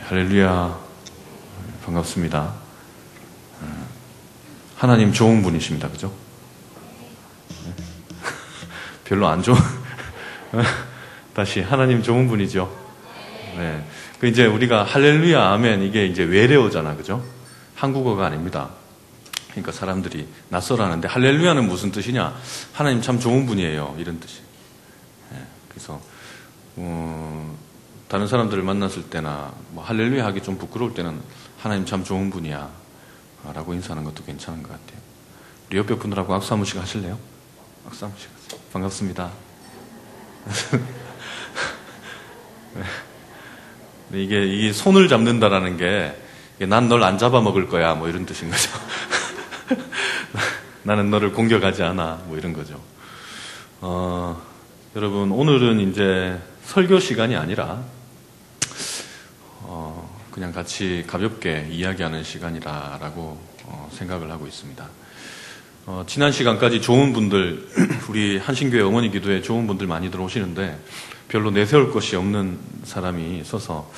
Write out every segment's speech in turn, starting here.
할렐루야. 반갑습니다. 하나님 좋은 분이십니다. 그죠? 별로 안 좋은, 다시, 하나님 좋은 분이죠. 네. 그 이제 우리가 할렐루야, 아멘, 이게 이제 외래어잖아. 그죠? 한국어가 아닙니다. 그러니까 사람들이 낯설어하는데, 할렐루야는 무슨 뜻이냐? 하나님 참 좋은 분이에요. 이런 뜻이. 네. 그래서, 다른 사람들을 만났을 때나 뭐 할렐루야 하기 좀 부끄러울 때는 하나님 참 좋은 분이야 라고 인사하는 것도 괜찮은 것 같아요. 우리 옆에 분들하고 악수 한 번씩 하실래요? 악수 한 번씩 하세요. 반갑습니다. 네. 이게 손을 잡는다라는 게 난 널 안 잡아먹을 거야 뭐 이런 뜻인 거죠. 나는 너를 공격하지 않아 뭐 이런 거죠. 여러분, 오늘은 이제 설교 시간이 아니라 그냥 같이 가볍게 이야기하는 시간이라고 생각을 하고 있습니다. 지난 시간까지 좋은 분들, 우리 한신교회 어머니 기도에 좋은 분들 많이 들어오시는데 별로 내세울 것이 없는 사람이 있어서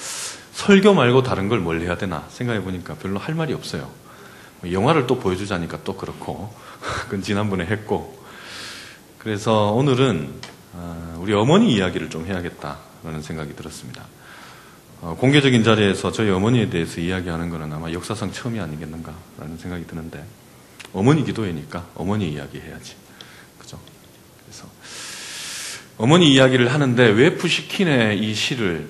설교 말고 다른 걸 뭘 해야 되나 생각해 보니까 별로 할 말이 없어요. 영화를 또 보여주자니까 또 그렇고 그건 지난번에 했고, 그래서 오늘은 우리 어머니 이야기를 좀 해야겠다라는 생각이 들었습니다. 공개적인 자리에서 저희 어머니에 대해서 이야기하는 것은 아마 역사상 처음이 아니겠는가라는 생각이 드는데, 어머니 기도회니까 어머니 이야기 해야지. 그죠? 그래서 어머니 이야기를 하는데 왜 푸시킨의 이 시를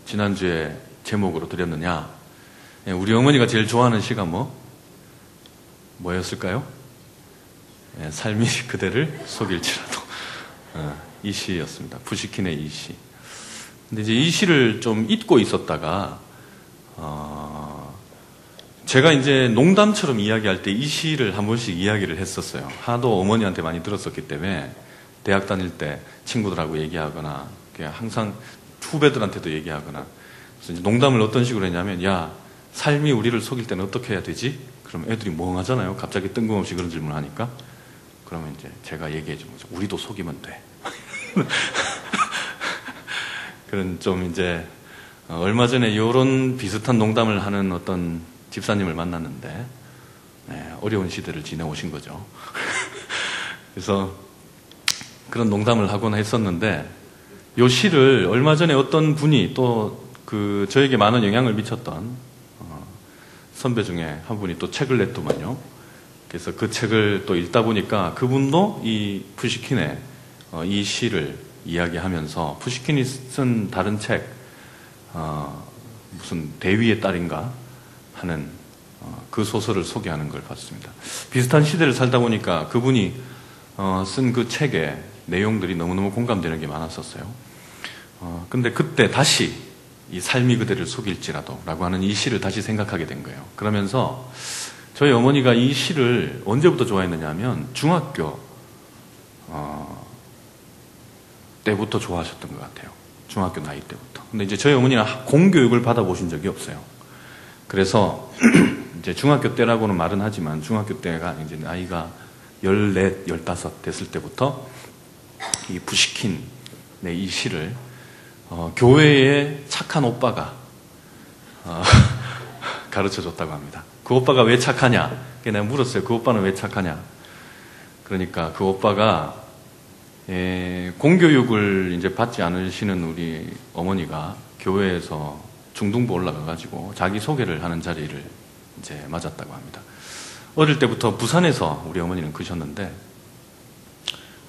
지난주에 제목으로 드렸느냐? 우리 어머니가 제일 좋아하는 시가 뭐였을까요? 삶이 그대를 속일지라도. 이 시였습니다. 푸시킨의 이 시. 근데 이제 이 시를 좀 잊고 있었다가, 제가 이제 농담처럼 이야기할 때 이 시를 한 번씩 이야기를 했었어요. 하도 어머니한테 많이 들었었기 때문에 대학 다닐 때 친구들하고 얘기하거나, 항상 후배들한테도 얘기하거나, 그래서 이제 농담을 어떤 식으로 했냐면, 야, 삶이 우리를 속일 때는 어떻게 해야 되지? 그럼 애들이 멍하잖아요. 갑자기 뜬금없이 그런 질문을 하니까. 그러면 이제 제가 얘기해 주는 거죠. 우리도 속이면 돼. 그런 좀 이제, 얼마 전에 이런 비슷한 농담을 하는 어떤 집사님을 만났는데, 어려운 시대를 지내오신 거죠. 그래서 그런 농담을 하곤 했었는데, 이 시를 얼마 전에 어떤 분이 또 저에게 많은 영향을 미쳤던 선배 중에 한 분이 또 책을 냈더만요. 그래서 그 책을 또 읽다 보니까 그분도 이 푸시킨의 이 시를 이야기하면서, 푸시킨이 쓴 다른 책, 무슨 대위의 딸인가 하는 그 소설을 소개하는 걸 봤습니다. 비슷한 시대를 살다 보니까 그분이 쓴 그 책의 내용들이 너무너무 공감되는 게 많았었어요. 근데 그때 다시 이 삶이 그대를 속일지라도 라고 하는 이 시를 다시 생각하게 된 거예요. 그러면서 저희 어머니가 이 시를 언제부터 좋아했느냐 하면 중학교 때부터 좋아하셨던 것 같아요. 중학교 나이 때부터. 근데 이제 저희 어머니는 공교육을 받아보신 적이 없어요. 그래서 이제 중학교 때라고는 말은 하지만 중학교 때가 이제 나이가 14, 15 됐을 때부터 이 푸시킨의 이 시를 교회의 착한 오빠가 가르쳐 줬다고 합니다. 그 오빠가 왜 착하냐? 내가 물었어요. 그 오빠는 왜 착하냐? 그러니까 그 오빠가 공교육을 이제 받지 않으시는 우리 어머니가 교회에서 중등부 올라가가지고 자기 소개를 하는 자리를 이제 맞았다고 합니다. 어릴 때부터 부산에서 우리 어머니는 크셨는데,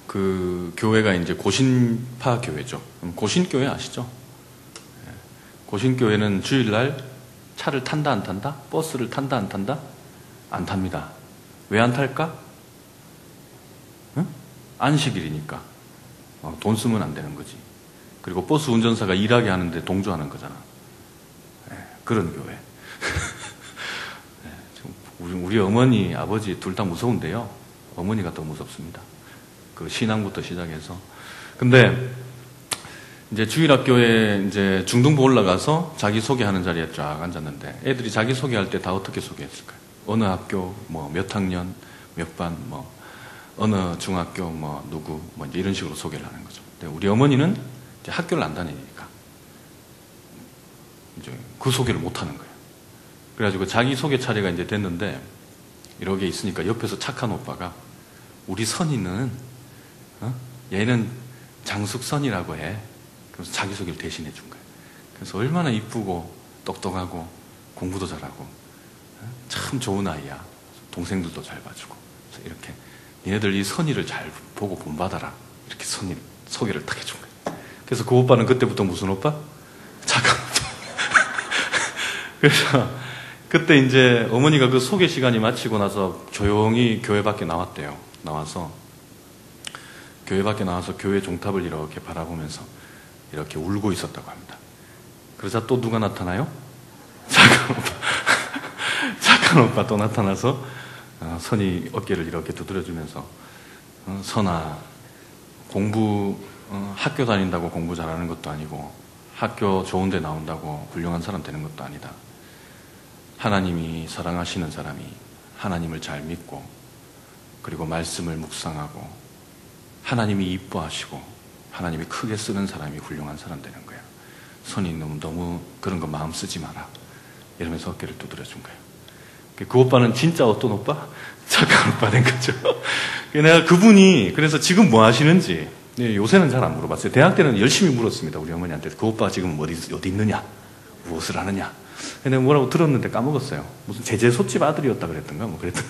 그 교회가 이제 고신파 교회죠. 고신교회 아시죠? 고신교회는 주일날 차를 탄다 안 탄다? 버스를 탄다 안 탄다? 안 탑니다. 왜 안 탈까? 응? 안식일이니까. 돈 쓰면 안 되는 거지. 그리고 버스 운전사가 일하게 하는데 동조하는 거잖아. 그런 교회. 우리 어머니, 아버지 둘 다 무서운데요. 어머니가 더 무섭습니다. 그 신앙부터 시작해서. 근데 이제 주일학교에 이제 중등부 올라가서 자기 소개하는 자리에 쫙 앉았는데, 애들이 자기 소개할 때 다 어떻게 소개했을까요? 어느 학교, 몇 학년, 몇 반, 어느 중학교, 누구, 이제 이런 식으로 소개를 하는 거죠. 근데 우리 어머니는 이제 학교를 안 다니니까 이제 그 소개를 못 하는 거예요. 그래가지고 자기 소개 차례가 이제 됐는데 이렇게 있으니까 옆에서 착한 오빠가 우리 선이는 얘는 장숙선이라고 해. 그래서 자기 소개를 대신해 준 거예요. 그래서 얼마나 이쁘고 똑똑하고 공부도 잘하고 참 좋은 아이야. 동생들도 잘 봐주고. 그래서 이렇게 니네들 이 선이를 잘 보고 본받아라. 이렇게 선이 소개를 딱 해준 거예요. 그래서 그 오빠는 그때부터 무슨 오빠? 착한 오빠. 그래서 그때 이제 어머니가 그 소개 시간이 마치고 나서 조용히 교회 밖에 나왔대요. 교회 밖에 나와서 교회 종탑을 이렇게 바라보면서 이렇게 울고 있었다고 합니다. 그러자 또 누가 나타나요? 착한 오빠. 착한 오빠 또 나타나서 선이 어깨를 이렇게 두드려주면서 선아, 학교 다닌다고 공부 잘하는 것도 아니고 학교 좋은 데 나온다고 훌륭한 사람 되는 것도 아니다. 하나님이 사랑하시는 사람이 하나님을 잘 믿고 그리고 말씀을 묵상하고 하나님이 이뻐하시고 하나님이 크게 쓰는 사람이 훌륭한 사람 되는 거야. 선이 너무 그런 거 마음 쓰지 마라. 이러면서 어깨를 두드려준 거예요. 그 오빠는 진짜 어떤 오빠? 착한 오빠 된 거죠. 내가 그분이 그래서 지금 뭐 하시는지 요새는 잘 안 물어봤어요. 대학 때는 열심히 물었습니다. 우리 어머니한테. 그 오빠 지금 어디 있느냐? 무엇을 하느냐? 내가 뭐라고 들었는데 까먹었어요. 무슨 제재소집 아들이었다 그랬던가? 뭐 그랬던데.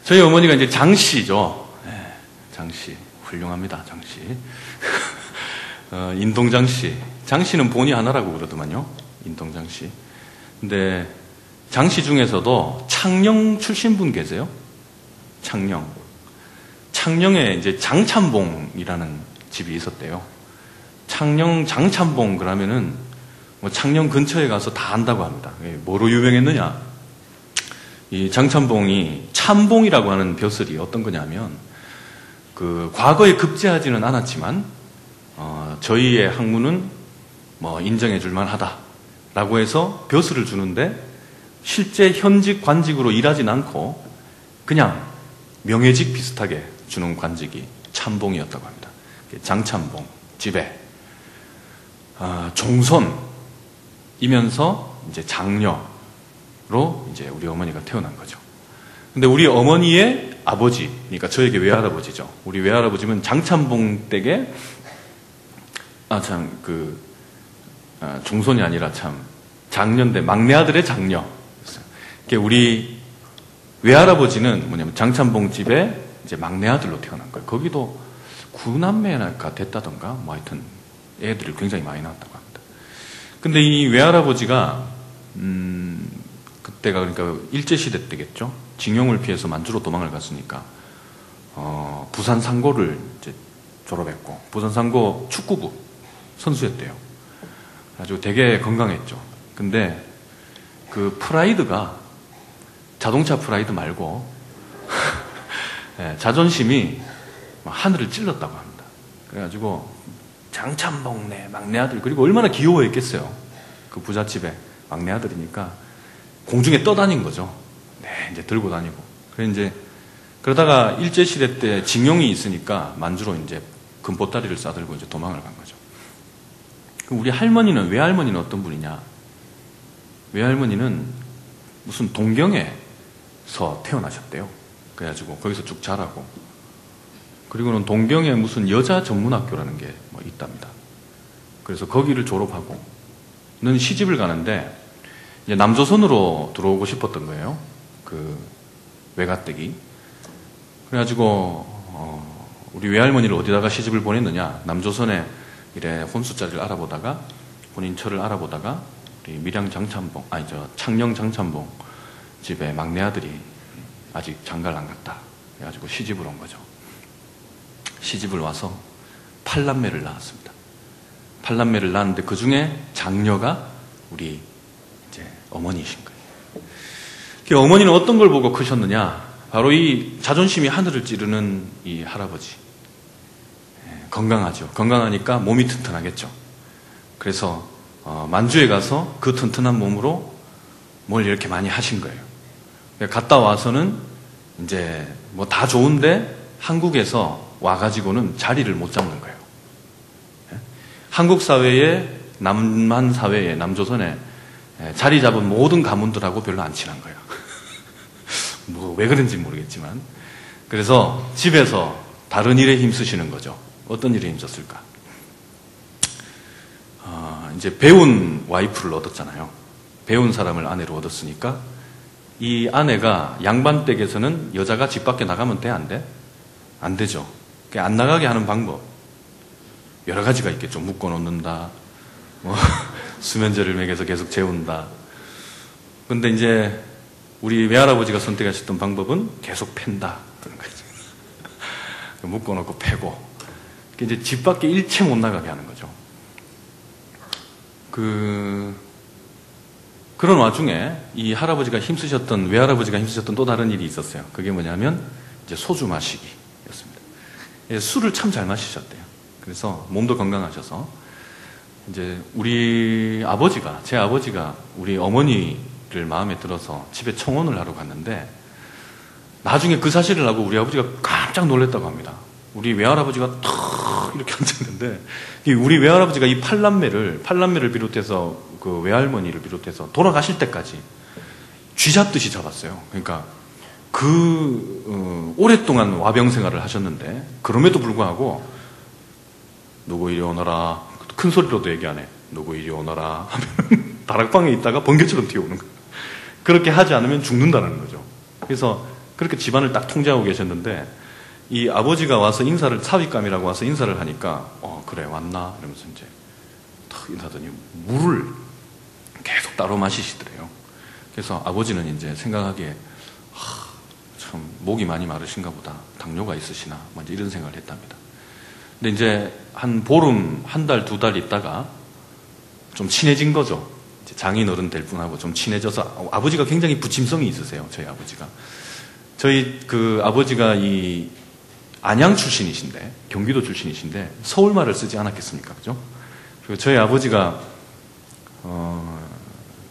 저희 어머니가 이제 장씨죠. 네, 장씨. 훌륭합니다, 장씨. 인동장씨. 장씨는 본이 하나라고 그러더만요. 인동장씨. 근데 장씨 중에서도 창녕 출신 분 계세요? 창녕에 이제 장참봉이라는 집이 있었대요. 창녕 장참봉 그러면은 뭐 창녕 근처에 가서 다 안다고 합니다. 뭐로 유명했느냐? 이 장참봉이 참봉이라고 하는 벼슬이 어떤 거냐면 과거에 급제하지는 않았지만 저희의 학문은 뭐 인정해 줄 만하다라고 해서 벼슬을 주는데 실제 현직 관직으로 일하진 않고 그냥 명예직 비슷하게 주는 관직이 참봉이었다고 합니다. 장참봉 집에 종손이면서 이제 장녀로 이제 우리 어머니가 태어난 거죠. 근데 우리 어머니의 아버지, 그러니까 저에게 외할아버지죠. 우리 외할아버지는 장참봉 댁에 종손이 아니라 참 장녀인데 막내 아들의 장녀. 우리 외할아버지는 뭐냐면 장참봉 집에 이제 막내 아들로 태어난 거예요. 거기도 9남매가 됐다던가 뭐 하여튼 애들이 굉장히 많이 낳았다고 합니다. 근데 이 외할아버지가 그때가 그러니까 일제시대 때겠죠. 징용을 피해서 만주로 도망을 갔으니까 부산 상고를 이제 졸업했고 부산 상고 축구부 선수였대요. 아주 되게 건강했죠. 근데 그 프라이드가 자동차 프라이드 말고 네, 자존심이 하늘을 찔렀다고 합니다. 그래가지고 장참봉네 막내 아들 그리고 얼마나 귀여워했겠어요. 그 부잣집에 막내 아들이니까 공중에 떠다닌 거죠. 네, 이제 들고 다니고. 그래 이제 그러다가 일제시대 때 징용이 있으니까 만주로 이제 금보따리를 싸들고 이제 도망을 간 거죠. 우리 외할머니는 어떤 분이냐? 외할머니는 무슨 동경에서 태어나셨대요. 그래가지고 거기서 쭉 자라고. 그리고는 동경에 무슨 여자 전문학교라는 게 뭐 있답니다. 그래서 거기를 졸업하고는 시집을 가는데 이제 남조선으로 들어오고 싶었던 거예요. 그 외가댁이. 그래가지고 우리 외할머니를 어디다가 시집을 보냈느냐? 남조선에 이래 혼수자리를 알아보다가 본인처를 알아보다가 우리 창녕 장참봉 집에 막내 아들이 아직 장가를 안 갔다. 그래가지고 시집을 온 거죠. 시집을 와서 8남매를 낳았습니다. 8남매를 낳았는데 그 중에 장녀가 우리 이제 어머니이신 거예요. 그 어머니는 어떤 걸 보고 크셨느냐? 바로 이 자존심이 하늘을 찌르는 이 할아버지. 건강하죠. 건강하니까 몸이 튼튼하겠죠. 그래서 만주에 가서 그 튼튼한 몸으로 뭘 이렇게 많이 하신 거예요. 갔다 와서는 이제 뭐 다 좋은데 한국에서 와가지고는 자리를 못 잡는 거예요. 한국 사회에, 남한 사회에, 남조선에 자리 잡은 모든 가문들하고 별로 안 친한 거예요. 뭐 왜 그런지 모르겠지만. 그래서 집에서 다른 일에 힘쓰시는 거죠. 어떤 일에 힘썼을까? 이제 배운 와이프를 얻었잖아요. 배운 사람을 아내로 얻었으니까 이 아내가 양반댁에서는 여자가 집 밖에 나가면 돼? 안 돼? 안 되죠. 안 나가게 하는 방법 여러 가지가 있겠죠. 묶어놓는다, 뭐 수면제를 먹여서 계속 재운다. 근데 이제 우리 외할아버지가 선택하셨던 방법은 계속 팬다 그런 거죠. 묶어놓고 패고 이제 집 밖에 일체 못 나가게 하는 거죠. 그런 와중에 이 할아버지가 힘쓰셨던, 외할아버지가 힘쓰셨던 또 다른 일이 있었어요. 그게 뭐냐면 이제 소주 마시기였습니다. 술을 참 잘 마시셨대요. 그래서 몸도 건강하셔서 이제 우리 아버지가, 제 아버지가 우리 어머니를 마음에 들어서 집에 청혼을 하러 갔는데 나중에 그 사실을 알고 우리 아버지가 깜짝 놀랐다고 합니다. 우리 외할아버지가 탁 이렇게 앉았는데 우리 외할아버지가 이 팔남매를 비롯해서 그 외할머니를 비롯해서 돌아가실 때까지 쥐잡듯이 잡았어요. 그러니까 오랫동안 와병 생활을 하셨는데 그럼에도 불구하고 누구 이리 오너라, 큰 소리로도 얘기 안 해. 누구 이리 오너라 하면 다락방에 있다가 번개처럼 튀어오는 거예요. 그렇게 하지 않으면 죽는다는 거죠. 그래서 그렇게 집안을 딱 통제하고 계셨는데 이 아버지가 와서 사윗감이라고 와서 인사를 하니까 그래 왔나 이러면서 이제 탁 인사하더니 물을 계속 따로 마시시더래요. 그래서 아버지는 이제 생각하기에 참 목이 많이 마르신가 보다, 당뇨가 있으시나 뭐 이런 생각을 했답니다. 근데 이제 한 보름, 한 달, 두 달 있다가 좀 친해진 거죠. 이제 장인어른 될 분하고 좀 친해져서 아버지가 굉장히 부침성이 있으세요. 저희 아버지가. 저희 그 아버지가 이 안양 출신이신데, 경기도 출신이신데 서울말을 쓰지 않았겠습니까? 그죠? 그리고 저희 아버지가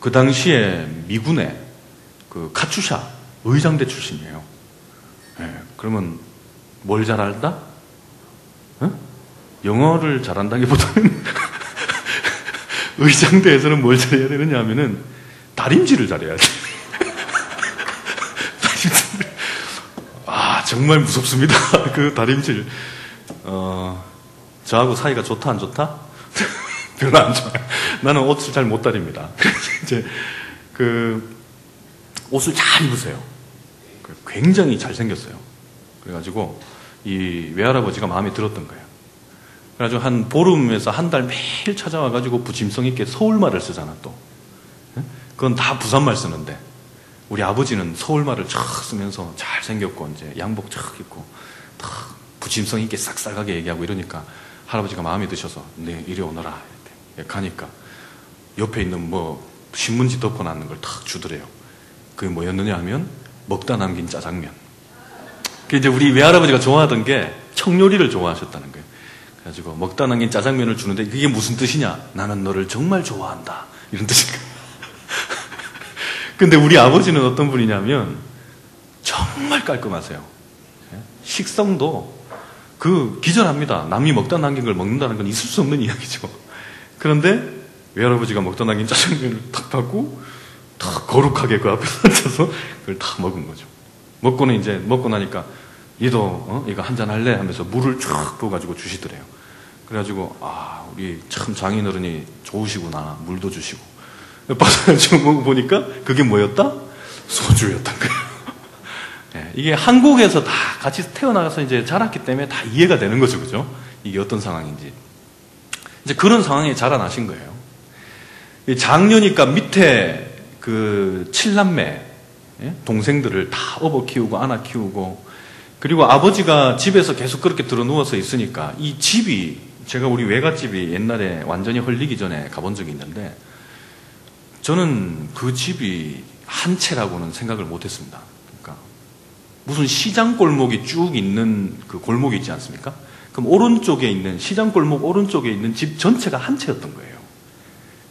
그 당시에 미군의 그 카츄샤 의장대 출신이에요. 네, 그러면 뭘 잘 알다? 영어를 잘한다기보다는 의장대에서는 뭘 잘해야 되느냐 하면은 다림질을 잘해야 돼. 다림질. 정말 무섭습니다. 그 다림질. 저하고 사이가 좋다 안 좋다? 별로 안 좋아요. 나는 옷을 잘 못 다립니다. 이제 옷을 잘 입으세요. 굉장히 잘생겼어요. 그래가지고 이 외할아버지가 마음에 들었던 거예요. 그래가지고 한 보름에서 한 달 매일 찾아와가지고 부침성 있게 서울말을 쓰잖아 또. 그건 다 부산말 쓰는데 우리 아버지는 서울말을 촥 쓰면서 잘생겼고 이제 양복 촥 입고 탁 부침성 있게 싹싹하게 얘기하고 이러니까 할아버지가 마음에 드셔서 네 이리 오너라 이렇게 가니까 옆에 있는 뭐 신문지 덮어놨는 걸 탁 주더래요. 그게 뭐였느냐 하면 먹다 남긴 짜장면. 그 이제 우리 외할아버지가 좋아하던 게 청요리를 좋아하셨다는 거예요. 그래가지고 먹다 남긴 짜장면을 주는데 그게 무슨 뜻이냐? 나는 너를 정말 좋아한다. 이런 뜻인가. 근데 우리 아버지는 어떤 분이냐면 정말 깔끔하세요. 식성도 기절합니다. 남이 먹다 남긴 걸 먹는다는 건 있을 수 없는 이야기죠. 그런데 외할아버지가 먹다 남긴 짜장면을 탁 받고 탁 거룩하게 그 앞에 앉아서 그걸 다 먹은 거죠. 먹고는 이제 먹고 나니까 얘도 이거 한잔 할래 하면서 물을 쫙 부어가지고 주시더래요. 그래가지고 우리 참 장인어른이 좋으시구나. 물도 주시고 빠져가지고 먹어보니까 그게 뭐였다? 소주였던 거예요. 네, 이게 한국에서 다 같이 태어나서 이제 자랐기 때문에 다 이해가 되는 거죠, 그죠? 이게 어떤 상황인지. 이제 그런 상황에 자라나신 거예요. 장녀니까 밑에 그 7남매 동생들을 다 업어 키우고 안아 키우고 그리고 아버지가 집에서 계속 그렇게 들어 누워서 있으니까 이 집이 제가 우리 외갓집이 옛날에 완전히 헐리기 전에 가본 적이 있는데 저는 그 집이 한 채라고는 생각을 못했습니다. 그러니까 무슨 시장 골목이 쭉 있는 그 골목이 있지 않습니까? 그럼 오른쪽에 있는 시장 골목 오른쪽에 있는 집 전체가 한 채였던 거예요.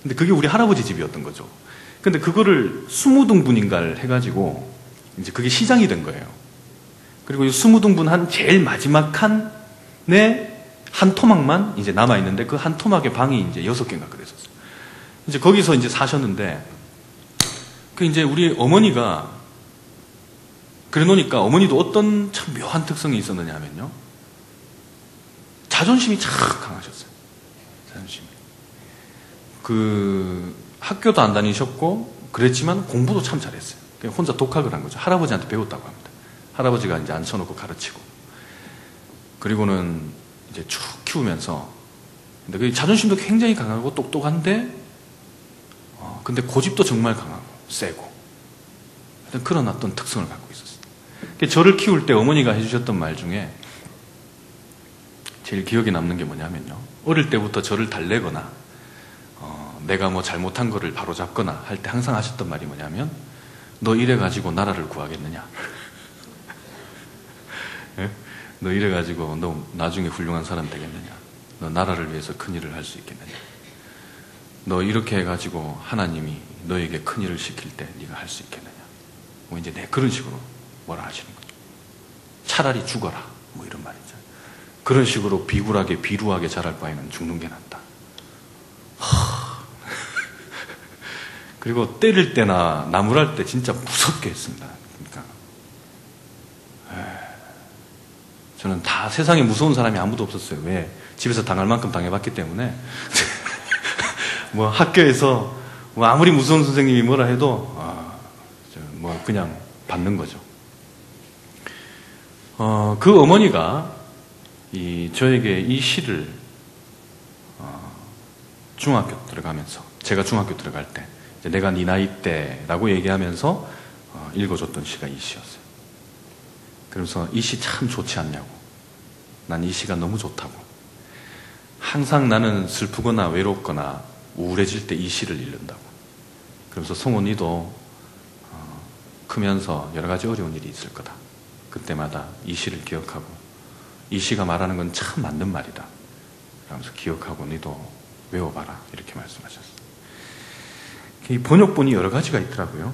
근데 그게 우리 할아버지 집이었던 거죠. 근데 그거를 20등분인가를 해가지고 이제 그게 시장이 된 거예요. 그리고 이 20등분 한 제일 마지막 칸에 한 토막만 이제 남아있는데 그 한 토막의 방이 이제 6개인가 그랬었어요. 이제 거기서 이제 사셨는데, 그 이제 우리 어머니가, 그래 놓으니까 어머니도 어떤 참 묘한 특성이 있었느냐 하면요. 자존심이 참 강하셨어요. 자존심이. 학교도 안 다니셨고, 그랬지만 공부도 참 잘했어요. 그냥 혼자 독학을 한 거죠. 할아버지한테 배웠다고 합니다. 할아버지가 이제 앉혀놓고 가르치고. 그리고는 이제 쭉 키우면서, 근데 그 자존심도 굉장히 강하고 똑똑한데, 근데 고집도 정말 강하고, 세고. 그런 어떤 특성을 갖고 있었어요. 저를 키울 때 어머니가 해주셨던 말 중에 제일 기억에 남는 게 뭐냐면요. 어릴 때부터 저를 달래거나, 내가 뭐 잘못한 거를 바로잡거나 할 때 항상 하셨던 말이 뭐냐면, 너 이래가지고 나라를 구하겠느냐? 예? 너 이래가지고 너 나중에 훌륭한 사람 되겠느냐? 너 나라를 위해서 큰일을 할 수 있겠느냐? 너 이렇게 해가지고 하나님이 너에게 큰일을 시킬 때 네가 할 수 있겠느냐? 뭐 이제 그런 식으로 뭐라 하시는 거죠. 차라리 죽어라. 뭐 이런 말이죠. 그런 식으로 비굴하게 비루하게 자랄 바에는 죽는 게 낫다. 그리고 때릴 때나 나무랄 때 진짜 무섭게 했습니다. 그러니까 저는 다 세상에 무서운 사람이 아무도 없었어요. 왜? 집에서 당할 만큼 당해봤기 때문에. 뭐 학교에서 뭐 아무리 무서운 선생님이 뭐라 해도 뭐 그냥 받는 거죠. 그 어머니가 저에게 이 시를 중학교 들어가면서, 제가 중학교 들어갈 때, 내가 네 나이 때라고 얘기하면서 읽어줬던 시가 이 시였어요. 그러면서 이 시 참 좋지 않냐고, 난 이 시가 너무 좋다고, 항상 나는 슬프거나 외롭거나 우울해질 때 이 시를 읽는다고. 그러면서 성훈이도 크면서 여러 가지 어려운 일이 있을 거다. 그때마다 이 시를 기억하고, 이 시가 말하는 건 참 맞는 말이다. 그러면서 기억하고 너도 외워봐라. 이렇게 말씀하셨어요. 이 번역본이 여러 가지가 있더라고요.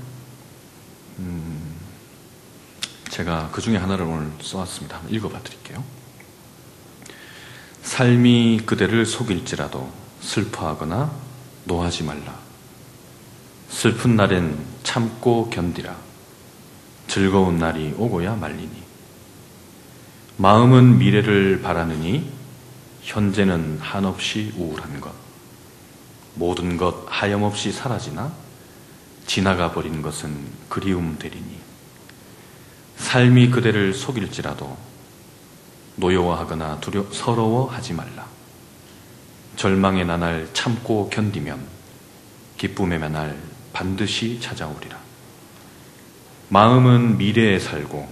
제가 그 중에 하나를 오늘 써왔습니다. 한번 읽어봐 드릴게요. 삶이 그대를 속일지라도 슬퍼하거나 노하지 말라. 슬픈 날엔 참고 견디라. 즐거운 날이 오고야 말리니. 마음은 미래를 바라느니 현재는 한없이 우울한 것. 모든 것 하염없이 사라지나 지나가 버린 것은 그리움 되리니. 삶이 그대를 속일지라도 노여워하거나 서러워하지 말라. 절망의 나날 참고 견디면 기쁨의 나날 반드시 찾아오리라. 마음은 미래에 살고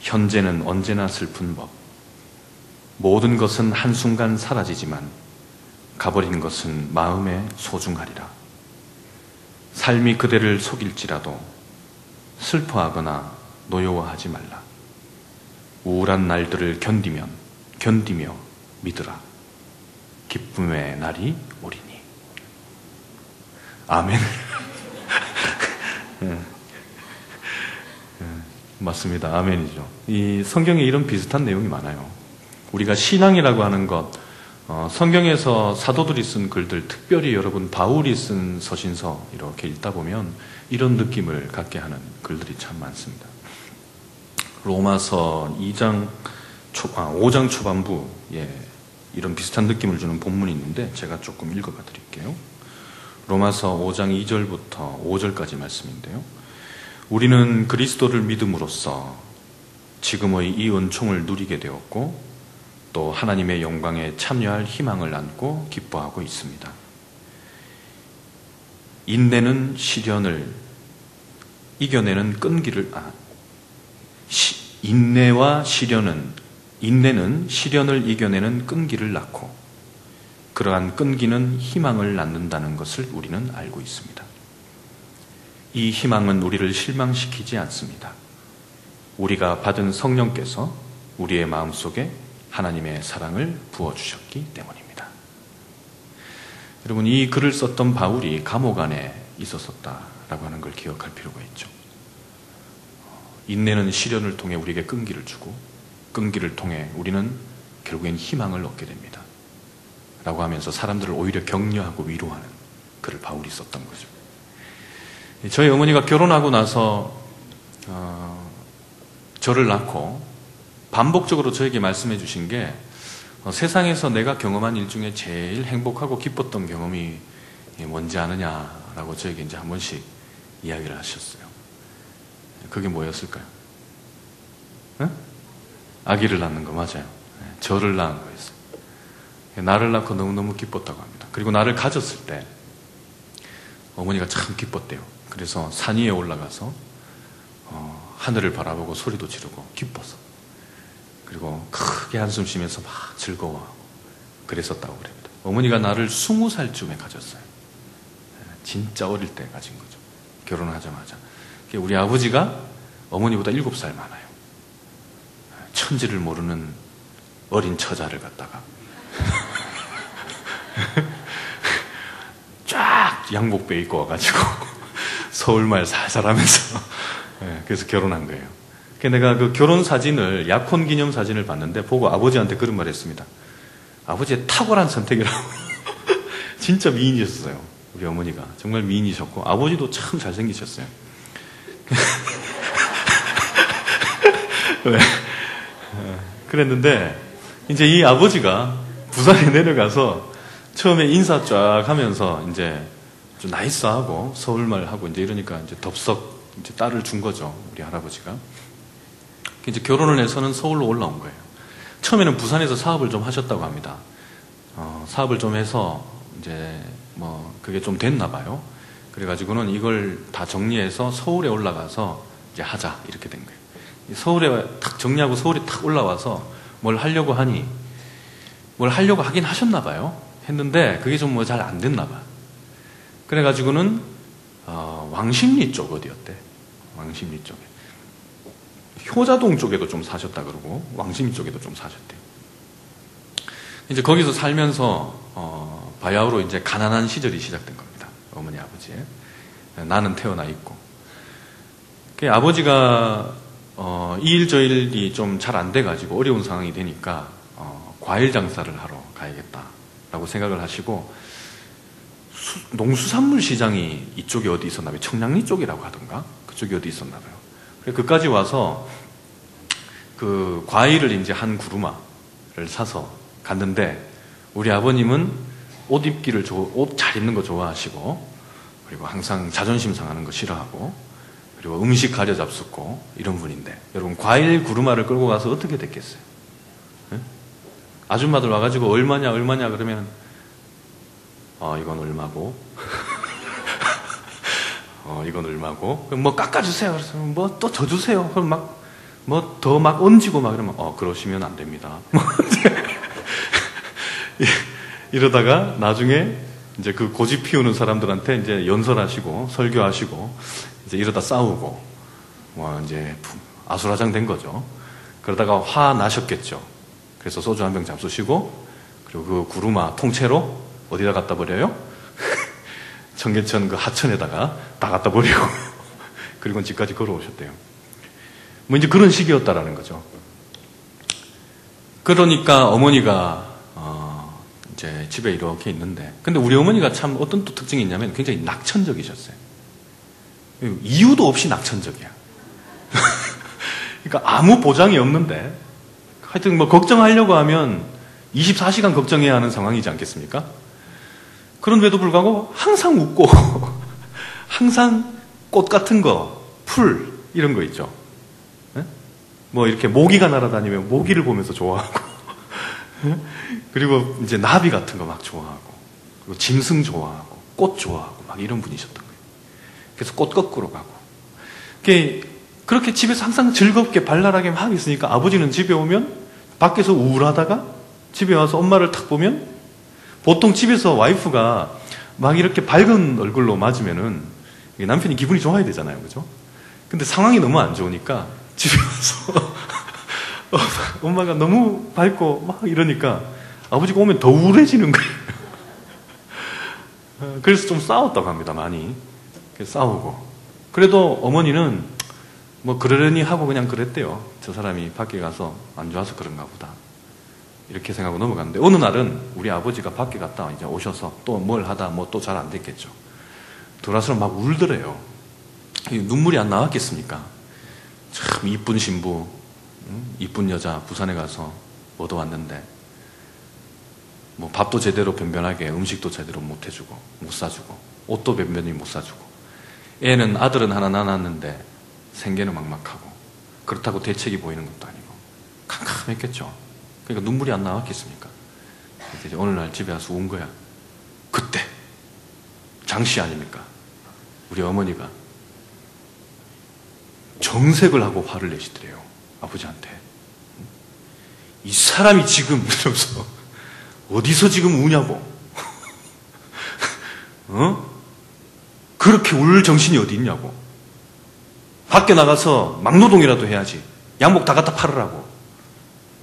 현재는 언제나 슬픈 법. 모든 것은 한순간 사라지지만 가버린 것은 마음에 소중하리라. 삶이 그대를 속일지라도 슬퍼하거나 노여워하지 말라. 우울한 날들을 견디며 믿으라. 기쁨의 날이 오리니. 아멘. 맞습니다. 아멘이죠. 이 성경에 이런 비슷한 내용이 많아요. 우리가 신앙이라고 하는 것, 성경에서 사도들이 쓴 글들, 특별히 여러분 바울이 쓴 서신서 이렇게 읽다 보면 이런 느낌을 갖게 하는 글들이 참 많습니다. 로마서 5장 초반부에 이런 비슷한 느낌을 주는 본문이 있는데 제가 조금 읽어봐 드릴게요. 로마서 5장 2절부터 5절까지 말씀인데요. 우리는 그리스도를 믿음으로써 지금의 이 은총을 누리게 되었고 또 하나님의 영광에 참여할 희망을 안고 기뻐하고 있습니다. 인내는 시련을 이겨내는 끈기를 인내는 시련을 이겨내는 끈기를 낳고 그러한 끈기는 희망을 낳는다는 것을 우리는 알고 있습니다. 이 희망은 우리를 실망시키지 않습니다. 우리가 받은 성령께서 우리의 마음속에 하나님의 사랑을 부어주셨기 때문입니다. 여러분, 이 글을 썼던 바울이 감옥 안에 있었었다라고 하는 걸 기억할 필요가 있죠. 인내는 시련을 통해 우리에게 끈기를 주고 끈기를 통해 우리는 결국엔 희망을 얻게 됩니다. 라고 하면서 사람들을 오히려 격려하고 위로하는 글을 바울이 썼던 거죠. 저희 어머니가 결혼하고 나서 저를 낳고 반복적으로 저에게 말씀해 주신 게 세상에서 내가 경험한 일 중에 제일 행복하고 기뻤던 경험이 뭔지 아느냐라고 저에게 이제 한 번씩 이야기를 하셨어요. 그게 뭐였을까요? 응? 아기를 낳는 거 맞아요. 저를 낳은 거였어요. 나를 낳고 너무너무 기뻤다고 합니다. 그리고 나를 가졌을 때 어머니가 참 기뻤대요. 그래서 산 위에 올라가서 하늘을 바라보고 소리도 지르고 기뻐서, 그리고 크게 한숨 쉬면서 막 즐거워하고 그랬었다고 그럽니다. 어머니가 나를 20살쯤에 가졌어요. 진짜 어릴 때 가진 거죠. 결혼하자마자. 우리 아버지가 어머니보다 7살 많아요. 천지를 모르는 어린 처자를 갖다가 쫙 양복배 입고 와가지고 서울말 살살 하면서 그래서 결혼한 거예요. 내가 그 결혼 사진을, 약혼 기념 사진을 봤는데 보고 아버지한테 그런 말 했습니다. 아버지의 탁월한 선택이라고. 진짜 미인이셨어요. 우리 어머니가 정말 미인이셨고 아버지도 참 잘생기셨어요. 네. 그랬는데 이제 이 아버지가 부산에 내려가서 처음에 인사 쫙 하면서 이제 좀 나이스하고 서울말 하고 이제 이러니까 이제 덥석 이제 딸을 준 거죠. 우리 할아버지가. 이제 결혼을 해서는 서울로 올라온 거예요. 처음에는 부산에서 사업을 좀 하셨다고 합니다. 사업을 좀 해서 이제 뭐 그게 좀 됐나 봐요. 그래가지고는 이걸 다 정리해서 서울에 올라가서 이제 하자 이렇게 된 거예요. 서울에 탁 정리하고 서울에 탁 올라와서 뭘 하려고 하니 뭘 하려고 하긴 하셨나 봐요. 했는데 그게 좀 뭐 잘 안 됐나 봐. 그래가지고는 왕십리 쪽 어디였대? 왕십리 쪽에. 효자동 쪽에도 좀 사셨다 그러고 왕십리 쪽에도 좀 사셨대요. 이제 거기서 살면서 바야흐로 이제 가난한 시절이 시작된 겁니다. 어머니 아버지의. 나는 태어나 있고. 아버지가 이 일 저 일이 좀 잘 안 돼가지고 어려운 상황이 되니까 과일 장사를 하러 가야겠다라고 생각을 하시고 농수산물 시장이 이쪽에 어디 있었나 봐요. 청량리 쪽이라고 하던가 그쪽이 어디 있었나 봐요. 그래서 그까지 와서 그 과일을 이제 한 구루마를 사서 갔는데 우리 아버님은 옷 입기를 옷 잘 입는 거 좋아하시고 그리고 항상 자존심 상하는 거 싫어하고 그리고 음식 가려 잡숫고 이런 분인데 여러분 과일 구루마를 끌고 가서 어떻게 됐겠어요? 네? 아줌마들 와가지고 얼마냐 그러면 이건 얼마고 이건 얼마고 그럼 뭐 깎아주세요. 그래서 뭐 또 더 주세요. 그럼 막 뭐 더 막 얹고 막 이러면 그러시면 안 됩니다. 이러다가 나중에 이제 그 고집 피우는 사람들한테 이제 연설하시고 설교하시고 이제 이러다 싸우고 뭐 이제 아수라장 된 거죠. 그러다가 화 나셨겠죠. 그래서 소주 한 병 잡수시고 그리고 그 구루마 통째로 어디다 갖다 버려요? 청계천 그 하천에다가 다 갖다 버리고 그리고 집까지 걸어오셨대요. 뭐 이제 그런 시기였다라는 거죠. 그러니까 어머니가 이제 집에 이렇게 있는데 근데 우리 어머니가 참 어떤 또 특징이 있냐면 굉장히 낙천적이셨어요. 이유도 없이 낙천적이야. 그러니까 아무 보장이 없는데 하여튼 뭐 걱정하려고 하면 24시간 걱정해야 하는 상황이지 않겠습니까? 그런데도 불구하고 항상 웃고 항상 꽃 같은 거, 풀 이런 거 있죠. 네? 뭐 이렇게 모기가 날아다니면 모기를 보면서 좋아하고 그리고 이제 나비 같은 거 막 좋아하고 그리고 짐승 좋아하고 꽃 좋아하고 막 이런 분이셨던 거예요. 그래서 꽃 거꾸로 가고 그렇게 집에서 항상 즐겁게 발랄하게 막 있으니까 아버지는 집에 오면 밖에서 우울하다가 집에 와서 엄마를 탁 보면 보통 집에서 와이프가 막 이렇게 밝은 얼굴로 맞으면은 남편이 기분이 좋아야 되잖아요. 그죠? 근데 상황이 너무 안 좋으니까 집에 와서 엄마가 너무 밝고 막 이러니까 아버지가 오면 더 우울해지는 거예요. 그래서 좀 싸웠다고 합니다. 많이. 싸우고. 그래도 어머니는 뭐 그러려니 하고 그냥 그랬대요. 저 사람이 밖에 가서 안 좋아서 그런가 보다. 이렇게 생각하고 넘어갔는데, 어느 날은 우리 아버지가 밖에 갔다 이제 오셔서 또 뭘 하다 뭐 또 잘 안 됐겠죠. 들어와서 막 울더래요. 눈물이 안 나왔겠습니까? 참 이쁜 신부, 이쁜 여자 부산에 가서 얻어왔는데 뭐 밥도 제대로 변변하게, 음식도 제대로 못 해주고 못 사주고, 옷도 변변히 못 사주고, 애는 아들은 하나 낳았는데 생계는 막막하고, 그렇다고 대책이 보이는 것도 아니고 캄캄했겠죠. 그러니까 눈물이 안 나왔겠습니까? 이제 어느 날 집에 와서 운 거야. 그때 장씨 아닙니까? 우리 어머니가 정색을 하고 화를 내시더래요. 아버지한테. 이 사람이 지금 이러면서 어디서 지금 우냐고. 그렇게 울 정신이 어디 있냐고. 밖에 나가서 막노동이라도 해야지. 양복 다 갖다 팔으라고.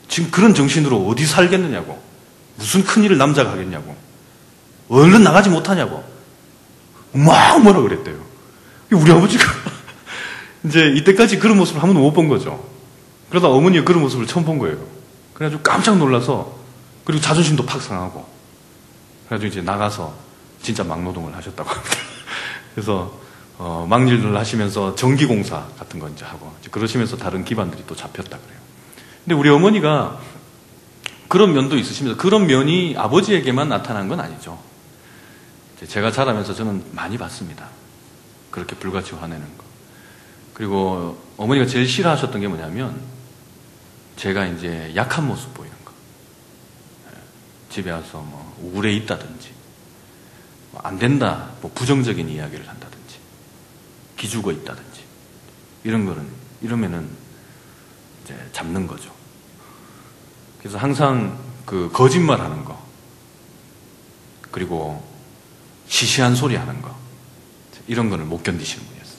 지금 그런 정신으로 어디 살겠느냐고. 무슨 큰일을 남자가 하겠냐고. 얼른 나가지 못하냐고. 막 뭐라 그랬대요. 우리 아버지가 이제 이때까지 그런 모습을 한 번도 못 본 거죠. 그러다 어머니가 그런 모습을 처음 본 거예요. 그래가지고 깜짝 놀라서, 그리고 자존심도 팍 상하고, 그래가지고 이제 나가서 진짜 막노동을 하셨다고 합니다. 그래서 막일을 하시면서 전기공사 같은 거 이제 하고, 그러시면서 다른 기반들이 또 잡혔다 그래요. 근데 우리 어머니가 그런 면도 있으십니다. 그런 면이 아버지에게만 나타난 건 아니죠. 제가 자라면서 저는 많이 봤습니다. 그렇게 불같이 화내는 거. 그리고 어머니가 제일 싫어하셨던 게 뭐냐면, 제가 이제 약한 모습 보이는 거. 집에 와서 뭐 우울해 있다든지, 안 된다, 뭐 부정적인 이야기를 한다든지, 기죽어 있다든지, 이러면은 이제 잡는 거죠. 그래서 항상 그 거짓말 하는 거, 그리고 시시한 소리 하는 거, 이런 거를 못 견디시는 분이었어요.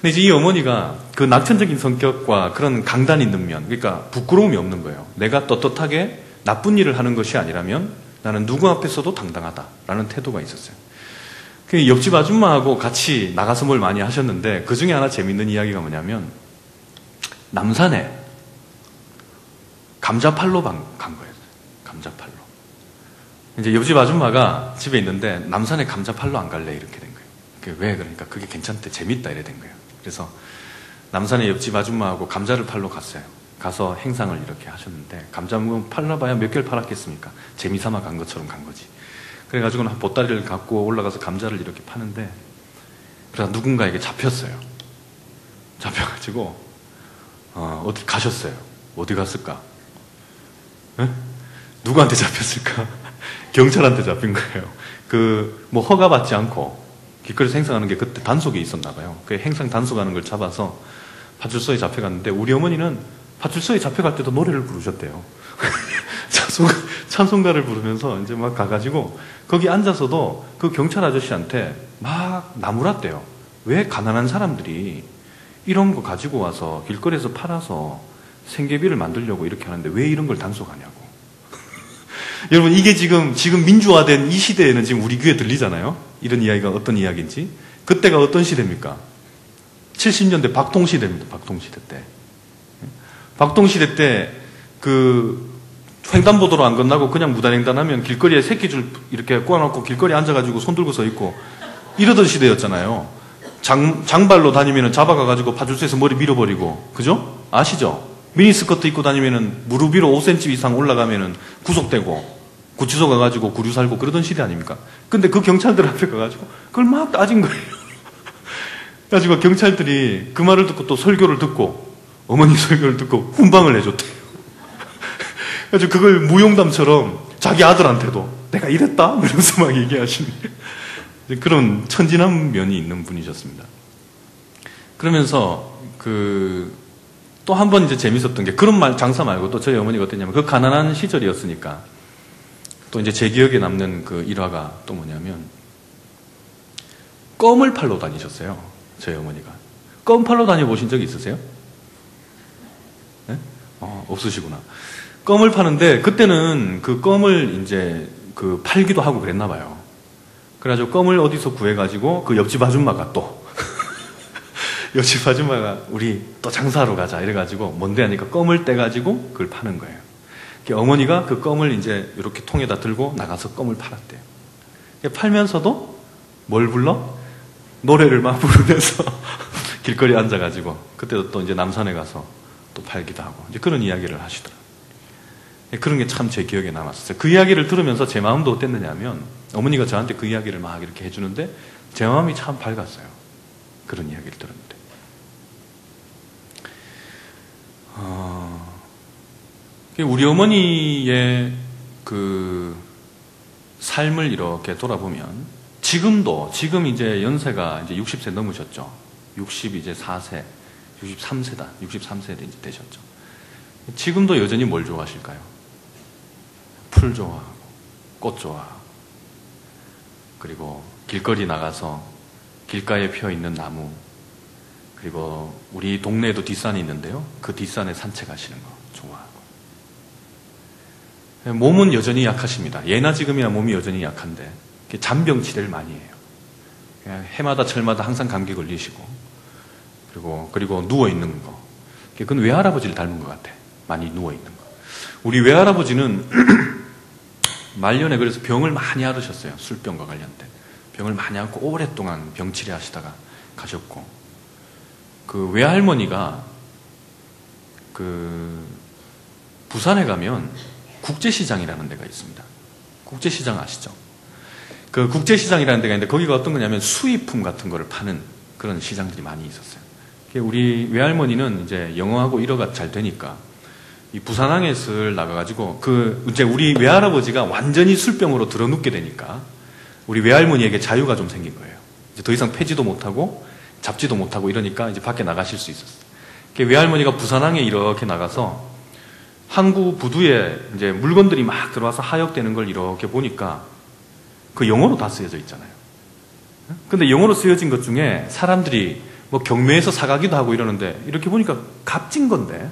근데 이제 이 어머니가 그 낙천적인 성격과 그런 강단 있는 면, 그러니까 부끄러움이 없는 거예요. 내가 떳떳하게 나쁜 일을 하는 것이 아니라면 나는 누구 앞에서도 당당하다라는 태도가 있었어요. 그 옆집 아줌마하고 같이 나가서 뭘 많이 하셨는데, 그 중에 하나 재밌는 이야기가 뭐냐면, 남산에 감자팔로 간 거예요. 감자팔로. 이제 옆집 아줌마가 집에 있는데, 남산에 감자팔로 안 갈래? 이렇게 된 거예요. 왜? 그러니까 그게 괜찮대, 재밌다, 이래 된 거예요. 그래서 남산에 옆집 아줌마하고 감자를 팔러 갔어요. 가서 행상을 이렇게 하셨는데, 감자 팔러봐야 몇 개를 팔았겠습니까? 재미삼아 간 것처럼 간 거지. 그래가지고는 보따리를 갖고 올라가서 감자를 이렇게 파는데, 그러다 누군가에게 잡혔어요. 잡혀가지고 어디 가셨어요. 어디 갔을까? 에? 누구한테 잡혔을까? 경찰한테 잡힌 거예요. 뭐 허가받지 않고 길거리에서 행상하는 게 그때 단속에 있었나 봐요. 그 행상 단속하는 걸 잡아서 파출소에 잡혀갔는데, 우리 어머니는 파출소에 잡혀갈 때도 노래를 부르셨대요. 찬송가를 부르면서 이제 막 가가지고 거기 앉아서도 그 경찰 아저씨한테 막 나무랐대요. 왜 가난한 사람들이 이런 거 가지고 와서 길거리에서 팔아서 생계비를 만들려고 이렇게 하는데 왜 이런 걸 단속하냐고. 여러분, 이게 지금 민주화된 이 시대에는 지금 우리 귀에 들리잖아요. 이런 이야기가 어떤 이야기인지. 그때가 어떤 시대입니까? 70년대 박통시대입니다. 박통시대 때. 박통시대 때 횡단보도로 안 건너고 그냥 무단횡단하면 길거리에 새끼줄 이렇게 꼬아놓고 길거리에 앉아가지고 손 들고 서 있고 이러던 시대였잖아요. 장발로 다니면 잡아가가지고 파출소에서 머리 밀어버리고, 그죠? 아시죠? 미니스커트 입고 다니면은 무릎 위로 5cm 이상 올라가면은 구속되고, 구치소 가가지고 구류 살고 그러던 시대 아닙니까? 근데 그 경찰들 앞에 가가지고 그걸 막 따진 거예요. 그래가지고 경찰들이 그 말을 듣고 또 설교를 듣고, 어머니 설교를 듣고 훈방을 해줬대요. 그래서 그걸 무용담처럼 자기 아들한테도 내가 이랬다? 이러면서 막 얘기하시는 그런 천진한 면이 있는 분이셨습니다. 그러면서 또 한 번 이제 재밌었던 게, 그런 장사 말고 또 저희 어머니가 어땠냐면, 그 가난한 시절이었으니까 또 이제 제 기억에 남는 그 일화가 또 뭐냐면, 껌을 팔러 다니셨어요. 저희 어머니가. 껌 팔러 다녀보신 적이 있으세요? 네? 없으시구나. 껌을 파는데, 그때는 그 껌을 이제 팔기도 하고 그랬나 봐요. 그래가지고 껌을 어디서 구해가지고 그 옆집 아줌마가 또 옆집 아줌마가 우리 또 장사하러 가자 이래가지고 뭔데 하니까 껌을 떼가지고 그걸 파는 거예요. 어머니가 그 껌을 이제 이렇게 통에다 들고 나가서 껌을 팔았대요. 팔면서도 뭘 불러? 노래를 막 부르면서 길거리에 앉아가지고 그때도 또 이제 남산에 가서 또 팔기도 하고 이제 그런 이야기를 하시더라고요. 그런 게 참 제 기억에 남았었어요. 그 이야기를 들으면서 제 마음도 어땠느냐면 어머니가 저한테 그 이야기를 막 이렇게 해주는데 제 마음이 참 밝았어요. 그런 이야기를 들었는데. 우리 어머니의 그 삶을 이렇게 돌아보면 지금 이제 연세가 이제 60세 넘으셨죠. 60 이제 4세, 63세다. 63세 이제 되셨죠. 지금도 여전히 뭘 좋아하실까요? 풀 좋아하고, 꽃 좋아하고, 그리고 길거리 나가서 길가에 피어 있는 나무, 그리고 우리 동네에도 뒷산이 있는데요. 그 뒷산에 산책하시는 거 좋아하고. 몸은 여전히 약하십니다. 예나 지금이나 몸이 여전히 약한데 잔병 치레를 많이 해요. 그냥 해마다 철마다 항상 감기 걸리시고, 그리고 누워 있는 거. 그건 외할아버지를 닮은 것 같아. 많이 누워 있는 거. 우리 외할아버지는 말년에 그래서 병을 많이 앓으셨어요. 술병과 관련된 병을 많이 앓고 오랫동안 병치레 하시다가 가셨고, 그 외할머니가 그 부산에 가면 국제시장이라는 데가 있습니다. 국제시장 아시죠? 그 국제시장이라는 데가 있는데 거기가 어떤 거냐면 수입품 같은 거를 파는 그런 시장들이 많이 있었어요. 우리 외할머니는 이제 영어하고 일어가 잘 되니까 이 부산항에서 나가가지고 이제 우리 외할아버지가 완전히 술병으로 들어눕게 되니까 우리 외할머니에게 자유가 좀 생긴 거예요. 이제 더 이상 패지도 못하고 잡지도 못하고 이러니까 이제 밖에 나가실 수 있었어요. 외할머니가 부산항에 이렇게 나가서 항구 부두에 이제 물건들이 막 들어와서 하역되는 걸 이렇게 보니까 그 영어로 다 쓰여져 있잖아요. 근데 영어로 쓰여진 것 중에 사람들이 뭐 경매에서 사가기도 하고 이러는데 이렇게 보니까 값진 건데,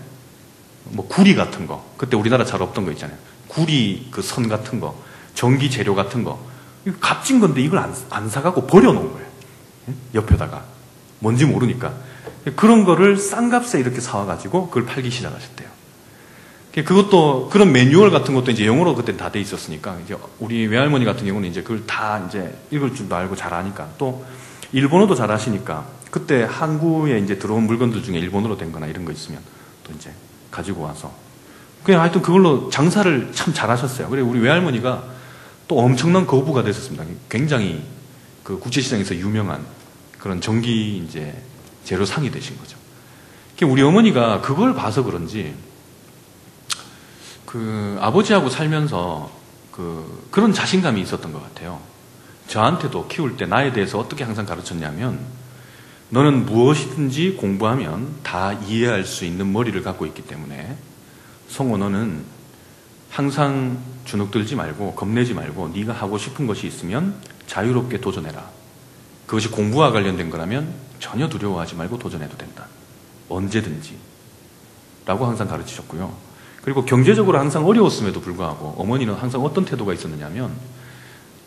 뭐 구리 같은 거, 그때 우리나라 잘 없던 거 있잖아요. 구리 그 선 같은 거, 전기 재료 같은 거, 이거 값진 건데 이걸 안 사가고 버려놓은 거예요. 옆에다가 뭔지 모르니까 그런 거를 싼 값에 이렇게 사와가지고 그걸 팔기 시작하셨대요. 그것도 그런 매뉴얼 같은 것도 이제 영어로 그때 다 돼 있었으니까 이제 우리 외할머니 같은 경우는 이제 그걸 다 이제 읽을 줄도 알고 잘 아니까 또 일본어도 잘 하시니까 그때 항구에 이제 들어온 물건들 중에 일본어로 된 거나 이런 거 있으면 또 이제 가지고 와서 그냥 하여튼 그걸로 장사를 참 잘하셨어요. 그리고 우리 외할머니가 또 엄청난 거부가 됐었습니다. 굉장히 그 국제시장에서 유명한 그런 전기 이제 재료상이 되신 거죠. 우리 어머니가 그걸 봐서 그런지 그 아버지하고 살면서 그런 자신감이 있었던 것 같아요. 저한테도 키울 때 나에 대해서 어떻게 항상 가르쳤냐면 너는 무엇이든지 공부하면 다 이해할 수 있는 머리를 갖고 있기 때문에 성호 너는 항상 주눅들지 말고 겁내지 말고 네가 하고 싶은 것이 있으면 자유롭게 도전해라. 그것이 공부와 관련된 거라면 전혀 두려워하지 말고 도전해도 된다. 언제든지 라고 항상 가르치셨고요. 그리고 경제적으로 항상 어려웠음에도 불구하고 어머니는 항상 어떤 태도가 있었느냐면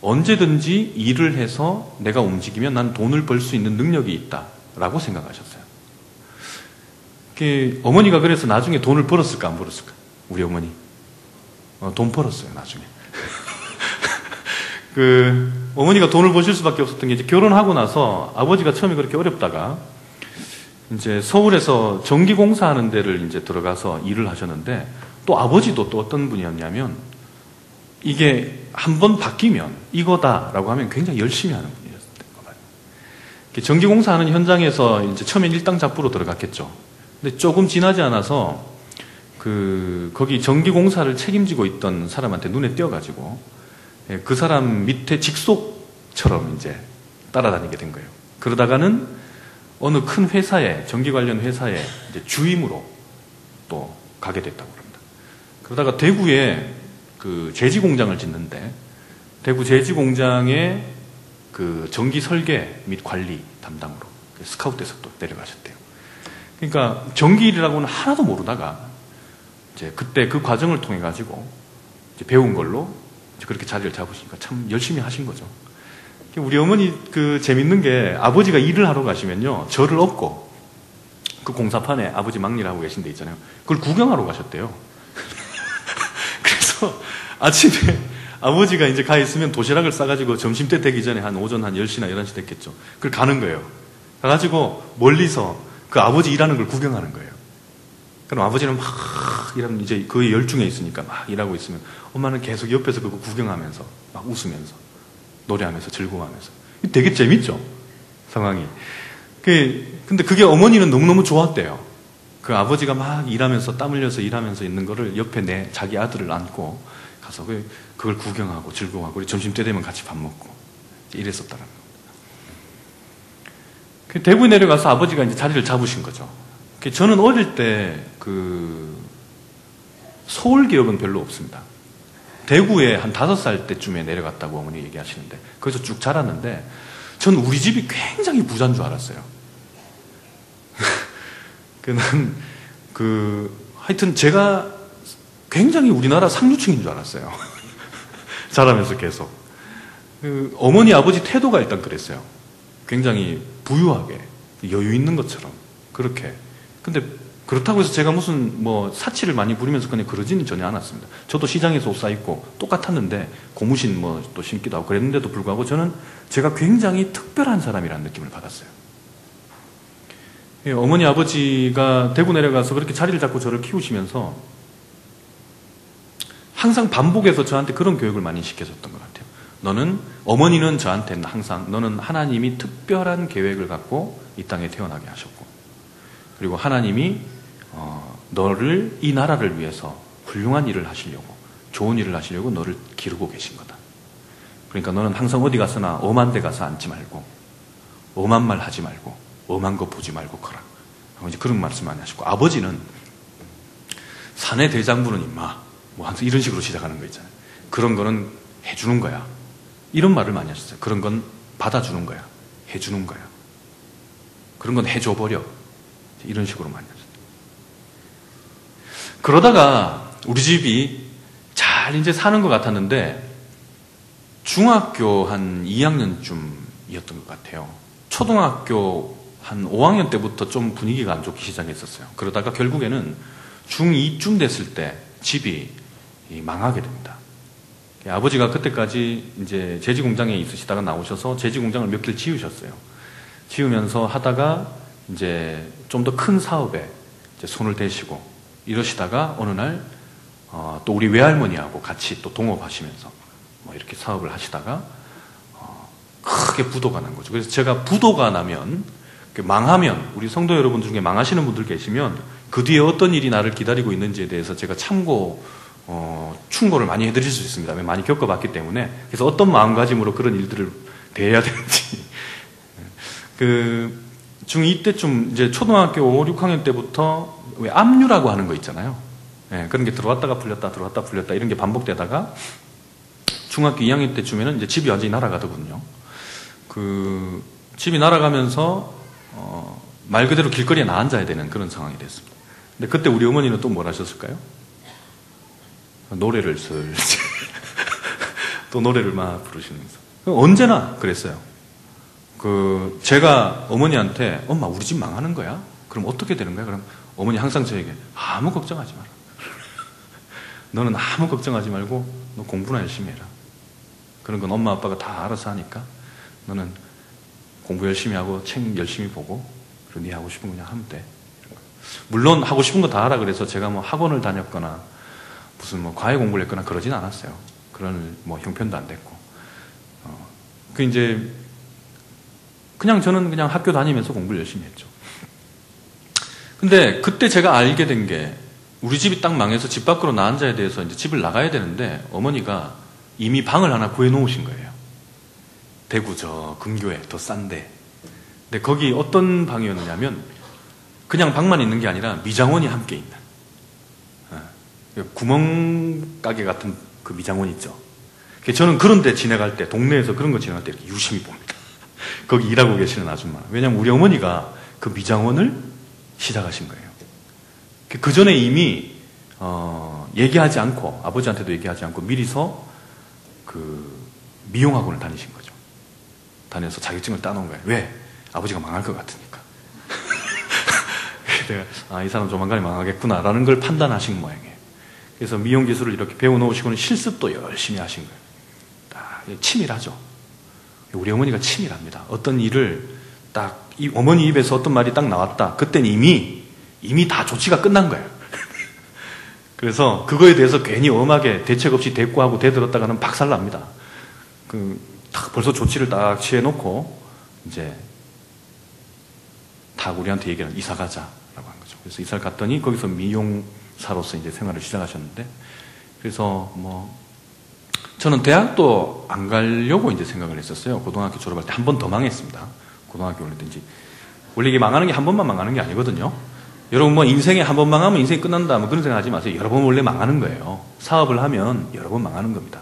언제든지 일을 해서 내가 움직이면 난 돈을 벌 수 있는 능력이 있다라고 생각하셨어요. 어머니가 그래서 나중에 돈을 벌었을까 안 벌었을까? 우리 어머니 돈 벌었어요 나중에. 어머니가 돈을 버실 수밖에 없었던 게 이제 결혼하고 나서 아버지가 처음에 그렇게 어렵다가 이제 서울에서 전기공사 하는 데를 이제 들어가서 일을 하셨는데 또 아버지도 또 어떤 분이었냐면 이게 한번 바뀌면 이거다라고 하면 굉장히 열심히 하는 분이었던 거 같아요. 전기공사 하는 현장에서 이제 처음엔 일당 잡부로 들어갔겠죠. 근데 조금 지나지 않아서 거기 전기공사를 책임지고 있던 사람한테 눈에 띄어가지고 그 사람 밑에 직속처럼 이제 따라다니게 된 거예요. 그러다가는 어느 큰 회사에, 전기 관련 회사에 이제 주임으로 또 가게 됐다고 합니다. 그러다가 대구에 그 제지 공장을 짓는데, 대구 제지 공장의 그 전기 설계 및 관리 담당으로 스카웃돼서 또 내려가셨대요. 그러니까 전기 일이라고는 하나도 모르다가 이제 그때 그 과정을 통해 가지고 이제 배운 걸로 이제 그렇게 자리를 잡으시니까 참 열심히 하신 거죠. 우리 어머니 재밌는 게 아버지가 일을 하러 가시면요 저를 업고 그 공사판에 아버지 막일 하고 계신 데 있잖아요. 그걸 구경하러 가셨대요. 그래서 아침에 아버지가 이제 가 있으면 도시락을 싸가지고 점심때 되기 전에 한 오전 한 10시나 11시 됐겠죠. 그걸 가는 거예요. 가가지고 멀리서 그 아버지 일하는 걸 구경하는 거예요. 그럼 아버지는 막 일하면 이제 거의 열중해 있으니까 막 일하고 있으면 엄마는 계속 옆에서 그거 구경하면서 막 웃으면서 노래하면서 즐거워하면서. 되게 재밌죠? 상황이. 근데 그게 어머니는 너무너무 좋았대요. 그 아버지가 막 일하면서 땀 흘려서 일하면서 있는 거를 옆에 자기 아들을 안고 가서 그걸 구경하고 즐거워하고 우리 점심때 되면 같이 밥 먹고 이랬었다는 거예요. 대구에 내려가서 아버지가 이제 자리를 잡으신 거죠. 저는 어릴 때 서울 기억은 별로 없습니다. 대구에 한 5살 때쯤에 내려갔다고 어머니 얘기하시는데 거기서 쭉 자랐는데 전 우리 집이 굉장히 부자인 줄 알았어요. 하여튼 제가 굉장히 우리나라 상류층인 줄 알았어요. 자라면서 계속. 어머니, 아버지 태도가 일단 그랬어요. 굉장히 부유하게, 여유 있는 것처럼. 그렇게. 근데 그렇다고 해서 제가 무슨 사치를 많이 부리면서 그냥 그러지는 전혀 않았습니다. 저도 시장에서 옷 사입고 똑같았는데 고무신 또 신기도 하고 그랬는데도 불구하고 저는 제가 굉장히 특별한 사람이라는 느낌을 받았어요. 어머니, 아버지가 대구 내려가서 그렇게 자리를 잡고 저를 키우시면서 항상 반복해서 저한테 그런 교육을 많이 시켜줬던 것 같아요. 어머니는 저한테는 항상 너는 하나님이 특별한 계획을 갖고 이 땅에 태어나게 하셨고 그리고 하나님이 너를 이 나라를 위해서 훌륭한 일을 하시려고 좋은 일을 하시려고 너를 기르고 계신 거다. 그러니까 너는 항상 어디 가서나 엄한 데 가서 앉지 말고 엄한 말 하지 말고 엄한 거 보지 말고 거라. 이제 그런 말씀 많이 하시고 아버지는 사내 대장부는 임마 항상 이런 식으로 시작하는 거 있잖아요. 그런 거는 해주는 거야. 이런 말을 많이 하셨어요. 그런 건 받아주는 거야. 해주는 거야. 그런 건 해줘버려. 이런 식으로 많이 하셨어요. 그러다가 우리 집이 잘 이제 사는 것 같았는데 중학교 한 2학년쯤이었던 것 같아요. 초등학교 한 5학년 때부터 좀 분위기가 안 좋기 시작했었어요. 그러다가 결국에는 중2쯤 됐을 때 집이 망하게 됩니다. 아버지가 그때까지 이제 제지공장에 있으시다가 나오셔서 제지공장을 몇 개를 지으셨어요. 지으면서 하다가 이제 좀 더 큰 사업에 이제 손을 대시고 이러시다가 어느 날 또 우리 외할머니하고 같이 또 동업하시면서 이렇게 사업을 하시다가 크게 부도가 난 거죠. 그래서 제가 부도가 나면 망하면 우리 성도 여러분 중에 망하시는 분들 계시면 그 뒤에 어떤 일이 나를 기다리고 있는지에 대해서 제가 충고를 많이 해드릴 수 있습니다. 많이 겪어봤기 때문에. 그래서 어떤 마음가짐으로 그런 일들을 대해야 되는지. 중2 때쯤 이제 초등학교 5, 6학년 때부터 왜 압류라고 하는 거 있잖아요. 그런 게 들어왔다가 풀렸다 들어왔다 풀렸다 이런 게 반복되다가 중학교 2학년 때쯤에는 이제 집이 완전히 날아가더군요. 집이 날아가면서 말 그대로 길거리에 나앉아야 되는 그런 상황이 됐습니다. 근데 그때 우리 어머니는 또 뭘 하셨을까요? 노래를 또 노래를 막 부르시면서 언제나 그랬어요. 제가 어머니한테 엄마 우리 집 망하는 거야? 그럼 어떻게 되는 거야? 그럼 어머니 항상 저에게 아무 걱정하지 마라. 너는 아무 걱정하지 말고 너 공부나 열심히 해라. 그런 건 엄마 아빠가 다 알아서 하니까 너는 공부 열심히 하고 책 열심히 보고 그리고 네 하고 싶은 거 그냥 하면 돼. 물론 하고 싶은 거 다 하라 그래서 제가 학원을 다녔거나 무슨 과외 공부를 했거나 그러진 않았어요. 그런 형편도 안 됐고. 이제 저는 그냥 학교 다니면서 공부를 열심히 했죠. 근데 그때 제가 알게 된 게 우리 집이 딱 망해서 집 밖으로 나앉아야 돼서 이제 집을 나가야 되는데 어머니가 이미 방을 하나 구해 놓으신 거예요. 대구 저 근교에 더 싼데. 근데 거기 어떤 방이었냐면 그냥 방만 있는 게 아니라 미장원이 함께 있는 구멍가게 같은 그 미장원 있죠. 저는 그런 데 지나갈 때 동네에서 그런 거 지나갈 때 이렇게 유심히 봅니다. 거기 일하고 계시는 아줌마. 왜냐면 우리 어머니가 그 미장원을 시작하신 거예요. 그 전에 이미 얘기하지 않고 아버지한테도 얘기하지 않고 미리서 미용학원을 다니신 거죠. 다녀서 자격증을 따놓은 거예요. 왜? 아버지가 망할 것 같으니까. 내가 이 사람 조만간에 망하겠구나라는 걸 판단하신 모양이에요. 그래서 미용 기술을 이렇게 배워놓으시고는 실습도 열심히 하신 거예요. 딱 치밀하죠. 우리 어머니가 치밀합니다. 어떤 일을 딱 이 어머니 입에서 어떤 말이 딱 나왔다. 그때는 이미 다 조치가 끝난 거예요. 그래서 그거에 대해서 괜히 엄하게 대책 없이 대꾸하고 대들었다가는 박살납니다. 딱 벌써 조치를 딱 취해놓고 이제 다 우리한테 얘기하는 이사 가자라고 한 거죠. 그래서 이사를 갔더니 거기서 미용사로서 이제 생활을 시작하셨는데, 그래서 저는 대학도 안 가려고 이제 생각을 했었어요. 고등학교 졸업할 때 한 번 더 망했습니다. 고등학교 올릴 때 이제 원래 이게 망하는 게 한 번만 망하는 게 아니거든요. 여러분 인생에 한 번 망하면 인생이 끝난다 그런 생각 하지 마세요. 여러 번 원래 망하는 거예요. 사업을 하면 여러 번 망하는 겁니다.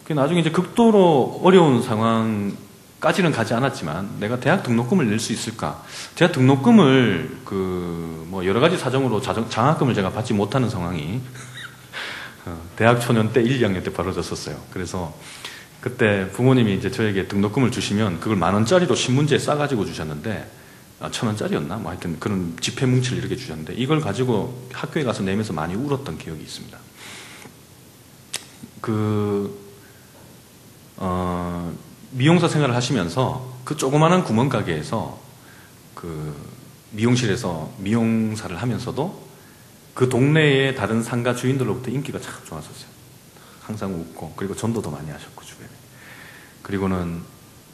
나중에 이제 극도로 어려운 상황까지는 가지 않았지만 내가 대학 등록금을 낼 수 있을까? 대학 등록금을 여러 가지 사정으로 장학금을 제가 받지 못하는 상황이 대학 초년 때 1, 2학년 때 벌어졌었어요. 그래서 그때 부모님이 이제 저에게 등록금을 주시면 그걸 10,000원짜리로 신문지에 싸가지고 주셨는데, 1,000원짜리였나? 하여튼 그런 지폐 뭉치를 이렇게 주셨는데, 이걸 가지고 학교에 가서 내면서 많이 울었던 기억이 있습니다. 미용사 생활을 하시면서 그 조그마한 구멍가게에서 미용실에서 미용사를 하면서도 그 동네의 다른 상가 주인들로부터 인기가 참 좋았었어요. 항상 웃고, 그리고 전도도 많이 하셨고, 주변에. 그리고는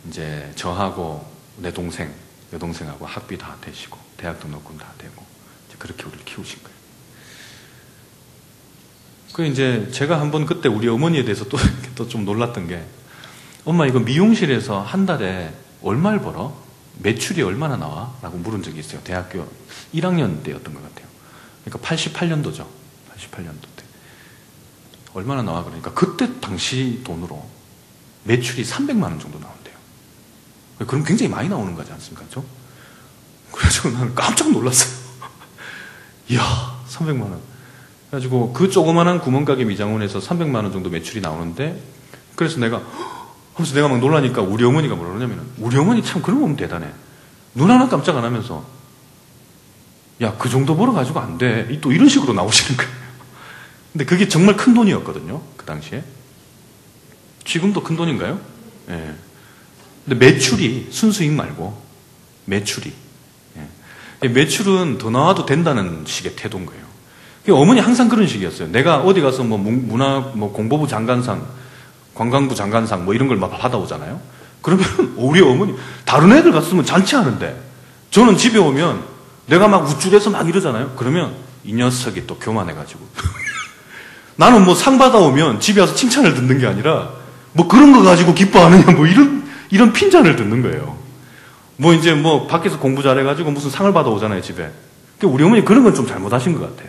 이제 저하고 내 동생, 여동생하고 학비 다 대시고, 대학 등록금 다 대고, 이제 그렇게 우리를 키우신 거예요. 이제 제가 한번 그때 우리 어머니에 대해서 또 좀 놀랐던 게, 엄마 이거 미용실에서 한 달에 얼마를 벌어? 매출이 얼마나 나와? 라고 물은 적이 있어요. 대학교 1학년 때였던 것 같아요. 그러니까 88년도죠. 88년도 때. 얼마나 나와? 그러니까 그때 당시 돈으로 매출이 300만 원 정도 나온대요. 그럼 굉장히 많이 나오는 거지 않습니까? 그렇죠? 그래가지고 나는 깜짝 놀랐어요. 이야, 300만 원. 그래가지고 그 조그만한 구멍가게 미장원에서 300만 원 정도 매출이 나오는데, 그래서 내가 막 놀라니까 우리 어머니가 뭐라 그러냐면, 우리 어머니 참 그런 거 보면 대단해. 눈 하나 깜짝 안 하면서, 야, 그 정도 벌어가지고 안 돼. 또 이런 식으로 나오시는 거예요. 근데 그게 정말 큰 돈이었거든요. 그 당시에. 지금도 큰 돈인가요? 예. 네. 근데 매출이, 순수익 말고, 매출이. 예. 매출은 더 나와도 된다는 식의 태도인 거예요. 어머니 항상 그런 식이었어요. 내가 어디 가서 공보부 장관상, 관광부 장관상 이런 걸 막 받아오잖아요. 그러면 우리 어머니, 다른 애들 갔으면 잔치하는데, 저는 집에 오면 내가 막 우쭐해서 막 이러잖아요. 그러면 이 녀석이 또 교만해가지고. 나는 상 받아오면 집에 와서 칭찬을 듣는 게 아니라, 그런 거 가지고 기뻐하느냐, 이런 핀잔을 듣는 거예요. 이제 밖에서 공부 잘해가지고 무슨 상을 받아오잖아요, 집에. 우리 어머니 그런 건 좀 잘못하신 것 같아.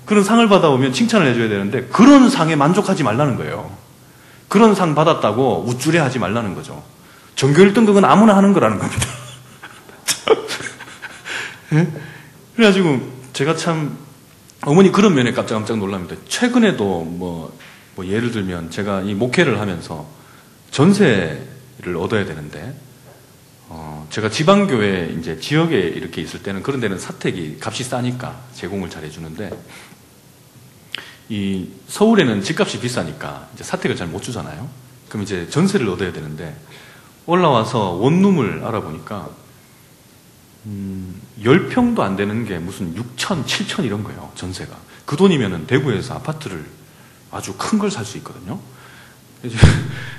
그런 상을 받아오면 칭찬을 해줘야 되는데, 그런 상에 만족하지 말라는 거예요. 그런 상 받았다고 우쭐해 하지 말라는 거죠. 전교 1등급은 아무나 하는 거라는 겁니다. 그래가지고 제가 참 어머니 그런 면에 깜짝 놀랍니다. 최근에도 예를 들면 제가 이 목회를 하면서 전세를 얻어야 되는데, 제가 지방교회 이제 지역에 이렇게 있을 때는 그런 데는 사택이 값이 싸니까 제공을 잘 해주는데, 이 서울에는 집값이 비싸니까 이제 사택을 잘 못 주잖아요. 그럼 이제 전세를 얻어야 되는데, 올라와서 원룸을 알아보니까 10평도 안 되는 게 무슨 6천, 7천 이런 거예요, 전세가. 그 돈이면은 대구에서 아파트를 아주 큰 걸 살 수 있거든요.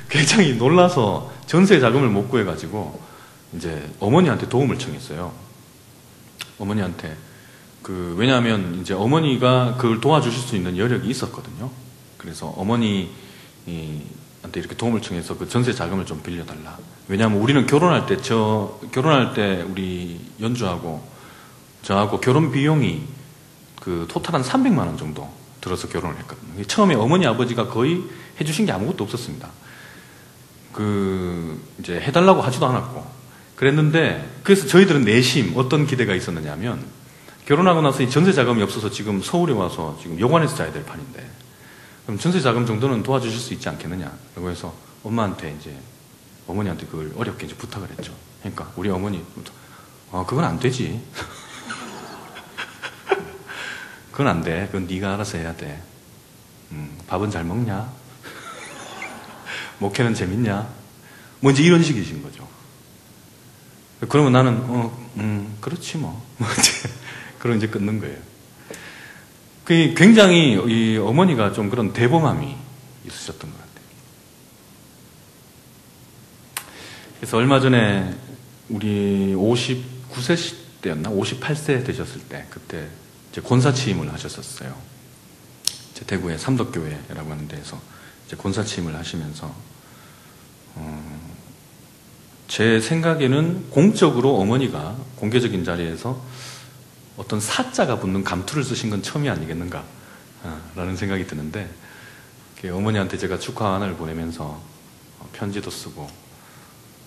굉장히 놀라서 전세 자금을 못 구해가지고 이제 어머니한테 도움을 청했어요. 어머니한테. 왜냐하면 이제 어머니가 그걸 도와주실 수 있는 여력이 있었거든요. 그래서 어머니한테 이렇게 도움을 청해서 그 전세 자금을 좀 빌려달라. 왜냐하면 우리는 결혼할 때 우리 연주하고 저하고 결혼 비용이 토탈 한 300만 원 정도 들어서 결혼을 했거든요. 처음에 어머니 아버지가 거의 해주신 게 아무것도 없었습니다. 이제 해달라고 하지도 않았고 그랬는데, 그래서 저희들은 내심 어떤 기대가 있었느냐면, 결혼하고 나서 이 전세 자금이 없어서 지금 서울에 와서 지금 여관에서 자야 될 판인데, 그럼 전세 자금 정도는 도와주실 수 있지 않겠느냐라고 해서 어머니한테 그걸 어렵게 이제 부탁을 했죠. 그러니까 우리 어머니, 그건 안 되지. 그건 안 돼. 그건 네가 알아서 해야 돼. 밥은 잘 먹냐? 목회는 재밌냐? 뭐 이제 이런 식이신 거죠. 그러면 나는 그렇지 뭐. 그럼 이제 끊는 거예요. 굉장히 이 어머니가 좀 그런 대범함이 있으셨던 것 같아요. 그래서 얼마 전에 우리 59세 때였나? 58세 되셨을 때 그때 이제 권사 취임을 하셨었어요. 이제 대구의 삼덕교회라고 하는 데에서 이제 권사 취임을 하시면서 제 생각에는 공적으로 어머니가 공개적인 자리에서 어떤 사자가 붙는 감투를 쓰신 건 처음이 아니겠는가 라는 생각이 드는데 어머니한테 제가 축하한을 보내면서 편지도 쓰고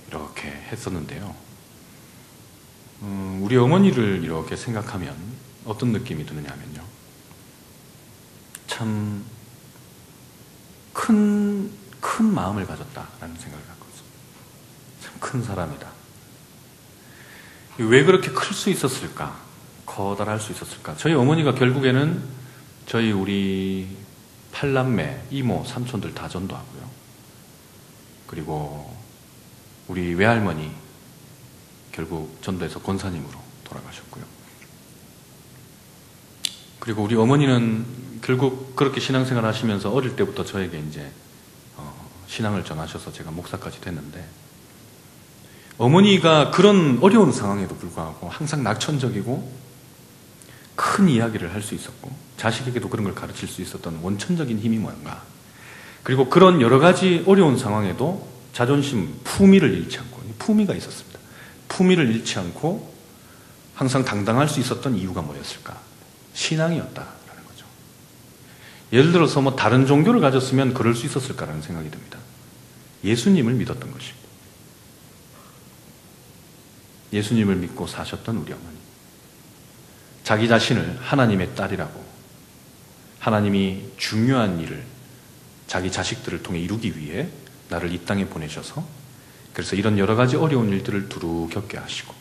이렇게 했었는데요. 우리 어머니를 이렇게 생각하면 어떤 느낌이 드느냐 하면요. 참 큰 마음을 가졌다라는 생각을 갖고 있습니다. 참 큰 사람이다. 왜 그렇게 클 수 있었을까? 커다랄 수 있었을까? 저희 어머니가 결국에는 우리 8남매, 이모, 삼촌들 다 전도하고요. 그리고 우리 외할머니 결국 전도해서 권사님으로 돌아가셨고요. 그리고 우리 어머니는 결국 그렇게 신앙생활 하시면서 어릴 때부터 저에게 이제 신앙을 전하셔서 제가 목사까지 됐는데, 어머니가 그런 어려운 상황에도 불구하고 항상 낙천적이고 큰 이야기를 할 수 있었고 자식에게도 그런 걸 가르칠 수 있었던 원천적인 힘이 뭔가, 그리고 그런 여러 가지 어려운 상황에도 자존심, 품위를 잃지 않고, 품위가 있었습니다. 품위를 잃지 않고 항상 당당할 수 있었던 이유가 뭐였을까? 신앙이었다라는 거죠. 예를 들어서 뭐 다른 종교를 가졌으면 그럴 수 있었을까라는 생각이 듭니다. 예수님을 믿었던 것입니다. 예수님을 믿고 사셨던 우리 어머니. 자기 자신을 하나님의 딸이라고, 하나님이 중요한 일을 자기 자식들을 통해 이루기 위해 나를 이 땅에 보내셔서, 그래서 이런 여러 가지 어려운 일들을 두루 겪게 하시고,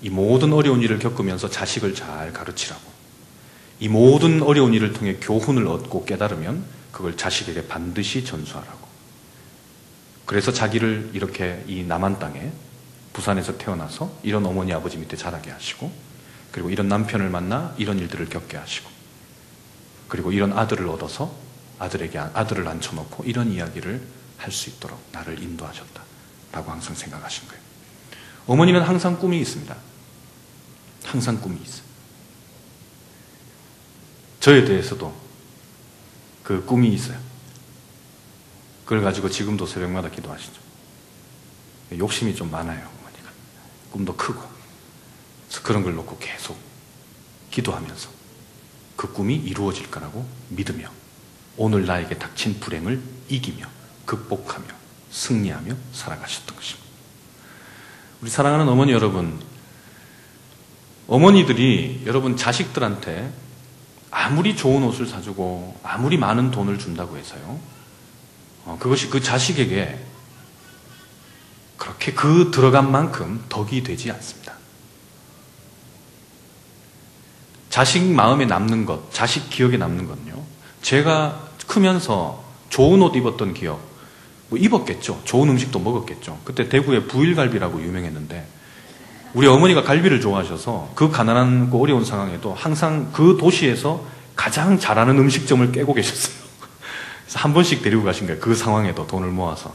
이 모든 어려운 일을 겪으면서 자식을 잘 가르치라고, 이 모든 어려운 일을 통해 교훈을 얻고 깨달으면 그걸 자식에게 반드시 전수하라고, 그래서 자기를 이렇게 이 남한 땅에 부산에서 태어나서 이런 어머니 아버지 밑에 자라게 하시고, 그리고 이런 남편을 만나 이런 일들을 겪게 하시고, 그리고 이런 아들을 얻어서 아들에게 아들을 앉혀놓고 이런 이야기를 할 수 있도록 나를 인도하셨다라고 항상 생각하신 거예요. 어머니는 항상 꿈이 있습니다. 항상 꿈이 있어요. 저에 대해서도 그 꿈이 있어요. 그걸 가지고 지금도 새벽마다 기도하시죠. 욕심이 좀 많아요, 어머니가. 꿈도 크고. 그래서 그런 걸 놓고 계속 기도하면서 그 꿈이 이루어질 거라고 믿으며 오늘 나에게 닥친 불행을 이기며 극복하며 승리하며 살아가셨던 것입니다. 우리 사랑하는 어머니 여러분, 어머니들이 여러분 자식들한테 아무리 좋은 옷을 사주고 아무리 많은 돈을 준다고 해서요, 그것이 그 자식에게 그렇게 그 들어간 만큼 덕이 되지 않습니다. 자식 마음에 남는 것, 자식 기억에 남는 건요, 제가 크면서 좋은 옷 입었던 기억, 뭐 입었겠죠. 좋은 음식도 먹었겠죠. 그때 대구에 부일갈비라고 유명했는데, 우리 어머니가 갈비를 좋아하셔서 그 가난한 그 어려운 상황에도 항상 그 도시에서 가장 잘하는 음식점을 깨고 계셨어요. 그래서 한 번씩 데리고 가신 거예요. 그 상황에도 돈을 모아서.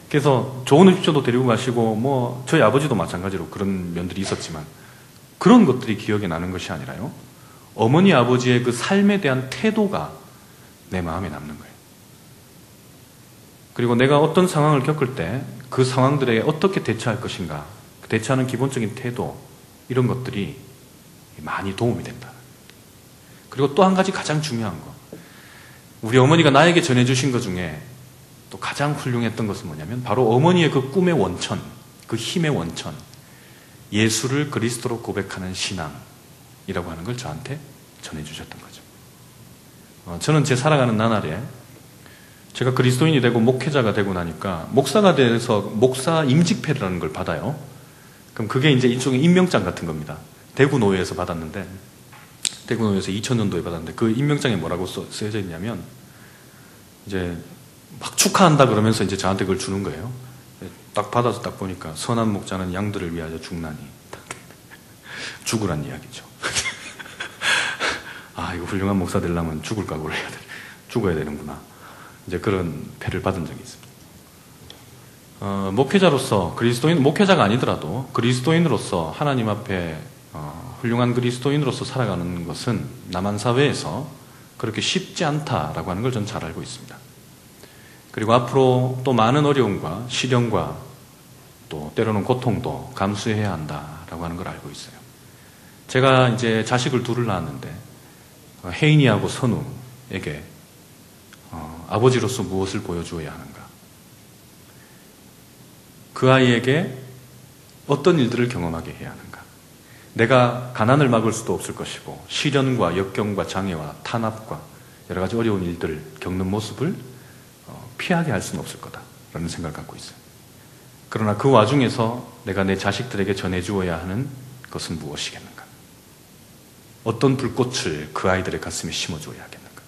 그래서 좋은 음식점도 데리고 가시고, 뭐 저희 아버지도 마찬가지로 그런 면들이 있었지만, 그런 것들이 기억에 나는 것이 아니라요, 어머니 아버지의 그 삶에 대한 태도가 내 마음에 남는 거예요. 그리고 내가 어떤 상황을 겪을 때 그 상황들에 어떻게 대처할 것인가, 대처하는 기본적인 태도, 이런 것들이 많이 도움이 된다. 그리고 또 한 가지 가장 중요한 거, 우리 어머니가 나에게 전해주신 것 중에 또 가장 훌륭했던 것은 뭐냐면 바로 어머니의 그 꿈의 원천, 그 힘의 원천, 예수를 그리스도로 고백하는 신앙이라고 하는 걸 저한테 전해주셨던 거죠. 저는 제 살아가는 나날에 제가 그리스도인이 되고 목회자가 되고 나니까 목사가 돼서 목사 임직패라는 걸 받아요. 그럼 그게 이제 일종의 임명장 같은 겁니다. 대구노회에서 받았는데, 대구노회에서 2000년도에 받았는데, 그 임명장에 뭐라고 쓰여져 있냐면, 이제 막 축하한다 그러면서 이제 저한테 그걸 주는 거예요. 딱 받아서 딱 보니까, 선한 목자는 양들을 위하여 죽나니. 죽으란 이야기죠. 아, 이거 훌륭한 목사 되려면 죽을 각오를 해야 돼. 죽어야 되는구나. 이제 그런 패를 받은 적이 있습니다. 목회자로서 목회자가 아니더라도 그리스도인으로서 하나님 앞에 훌륭한 그리스도인으로서 살아가는 것은 남한 사회에서 그렇게 쉽지 않다라고 하는 걸 저는 잘 알고 있습니다. 그리고 앞으로 또 많은 어려움과 시련과 또 때로는 고통도 감수해야 한다라고 하는 걸 알고 있어요. 제가 이제 자식을 둘을 낳았는데 혜인이하고 선우에게 아버지로서 무엇을 보여주어야 하는가? 그 아이에게 어떤 일들을 경험하게 해야 하는가? 내가 가난을 막을 수도 없을 것이고 시련과 역경과 장애와 탄압과 여러 가지 어려운 일들을 겪는 모습을 피하게 할 수는 없을 거다라는 생각을 갖고 있어요. 그러나 그 와중에서 내가 내 자식들에게 전해주어야 하는 것은 무엇이겠는가? 어떤 불꽃을 그 아이들의 가슴에 심어줘야 하겠는가?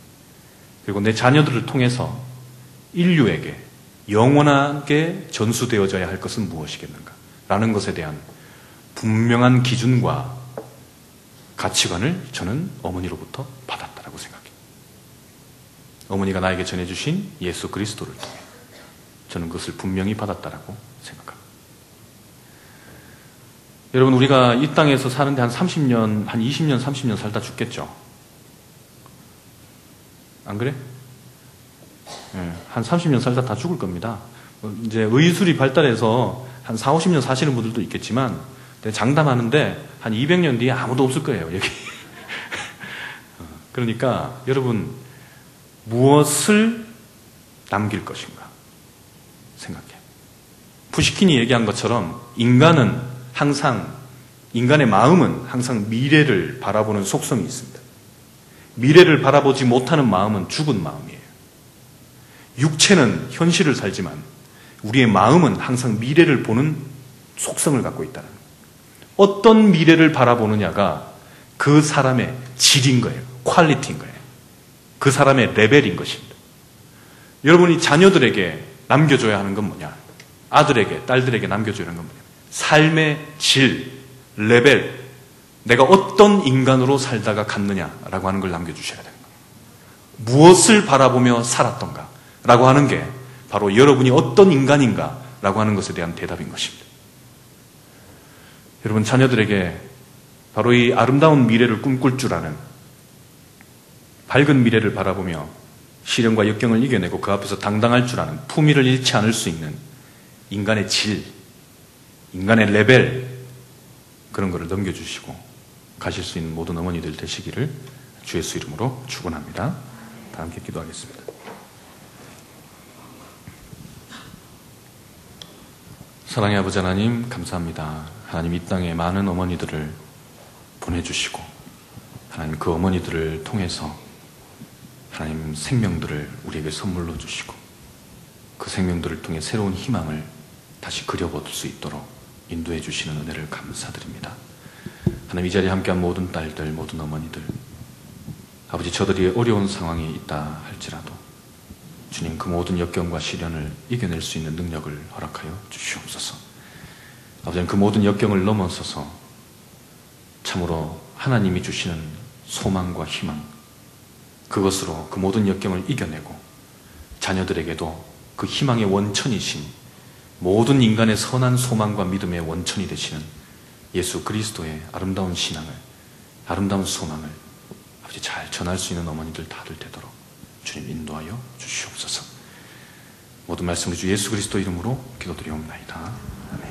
그리고 내 자녀들을 통해서 인류에게 영원하게 전수되어져야 할 것은 무엇이겠는가? 라는 것에 대한 분명한 기준과 가치관을 저는 어머니로부터 받았다라고 생각해요. 어머니가 나에게 전해주신 예수 그리스도를 통해 저는 그것을 분명히 받았다라고 생각합니다. 여러분, 우리가 이 땅에서 사는데 한 30년, 한 20년, 30년 살다 죽겠죠? 안 그래? 네, 한 30년 살다 다 죽을 겁니다. 이제 의술이 발달해서 한 4, 50년 사시는 분들도 있겠지만, 장담하는데 한 200년 뒤에 아무도 없을 거예요, 여기. 그러니까 여러분, 무엇을 남길 것인가 생각해요. 푸시킨이 얘기한 것처럼 인간의 마음은 항상 미래를 바라보는 속성이 있습니다. 미래를 바라보지 못하는 마음은 죽은 마음이에요. 육체는 현실을 살지만 우리의 마음은 항상 미래를 보는 속성을 갖고 있다는 거예요. 어떤 미래를 바라보느냐가 그 사람의 질인 거예요. 퀄리티인 거예요. 그 사람의 레벨인 것입니다. 여러분이 자녀들에게 남겨줘야 하는 건 뭐냐? 아들에게, 딸들에게 남겨줘야 하는 건 뭐냐? 삶의 질, 레벨, 내가 어떤 인간으로 살다가 갔느냐라고 하는 걸 남겨주셔야 되는 거예요. 무엇을 바라보며 살았던가 라고 하는 게 바로 여러분이 어떤 인간인가 라고 하는 것에 대한 대답인 것입니다. 여러분, 자녀들에게 바로 이 아름다운 미래를 꿈꿀 줄 아는, 밝은 미래를 바라보며 시련과 역경을 이겨내고 그 앞에서 당당할 줄 아는, 품위를 잃지 않을 수 있는 인간의 질, 인간의 레벨, 그런 거를 넘겨주시고 가실 수 있는 모든 어머니들 되시기를 주 예수 이름으로 축원합니다. 다 함께 기도하겠습니다. 사랑의 아버지 하나님, 감사합니다. 하나님, 이 땅에 많은 어머니들을 보내주시고 하나님, 그 어머니들을 통해서 하나님 생명들을 우리에게 선물로 주시고 그 생명들을 통해 새로운 희망을 다시 그려볼 수 있도록 인도해 주시는 은혜를 감사드립니다. 하나님, 이 자리에 함께한 모든 딸들, 모든 어머니들, 아버지, 저들이 어려운 상황에 있다 할지라도 주님, 그 모든 역경과 시련을 이겨낼 수 있는 능력을 허락하여 주시옵소서. 아버지, 그 모든 역경을 넘어서서 참으로 하나님이 주시는 소망과 희망, 그것으로 그 모든 역경을 이겨내고 자녀들에게도 그 희망의 원천이신, 모든 인간의 선한 소망과 믿음의 원천이 되시는 예수 그리스도의 아름다운 신앙을, 아름다운 소망을 아버지 잘 전할 수 있는 어머니들 다들 되도록 주님 인도하여 주시옵소서. 모든 말씀을 주 예수 그리스도 이름으로 기도드리옵나이다. 아멘.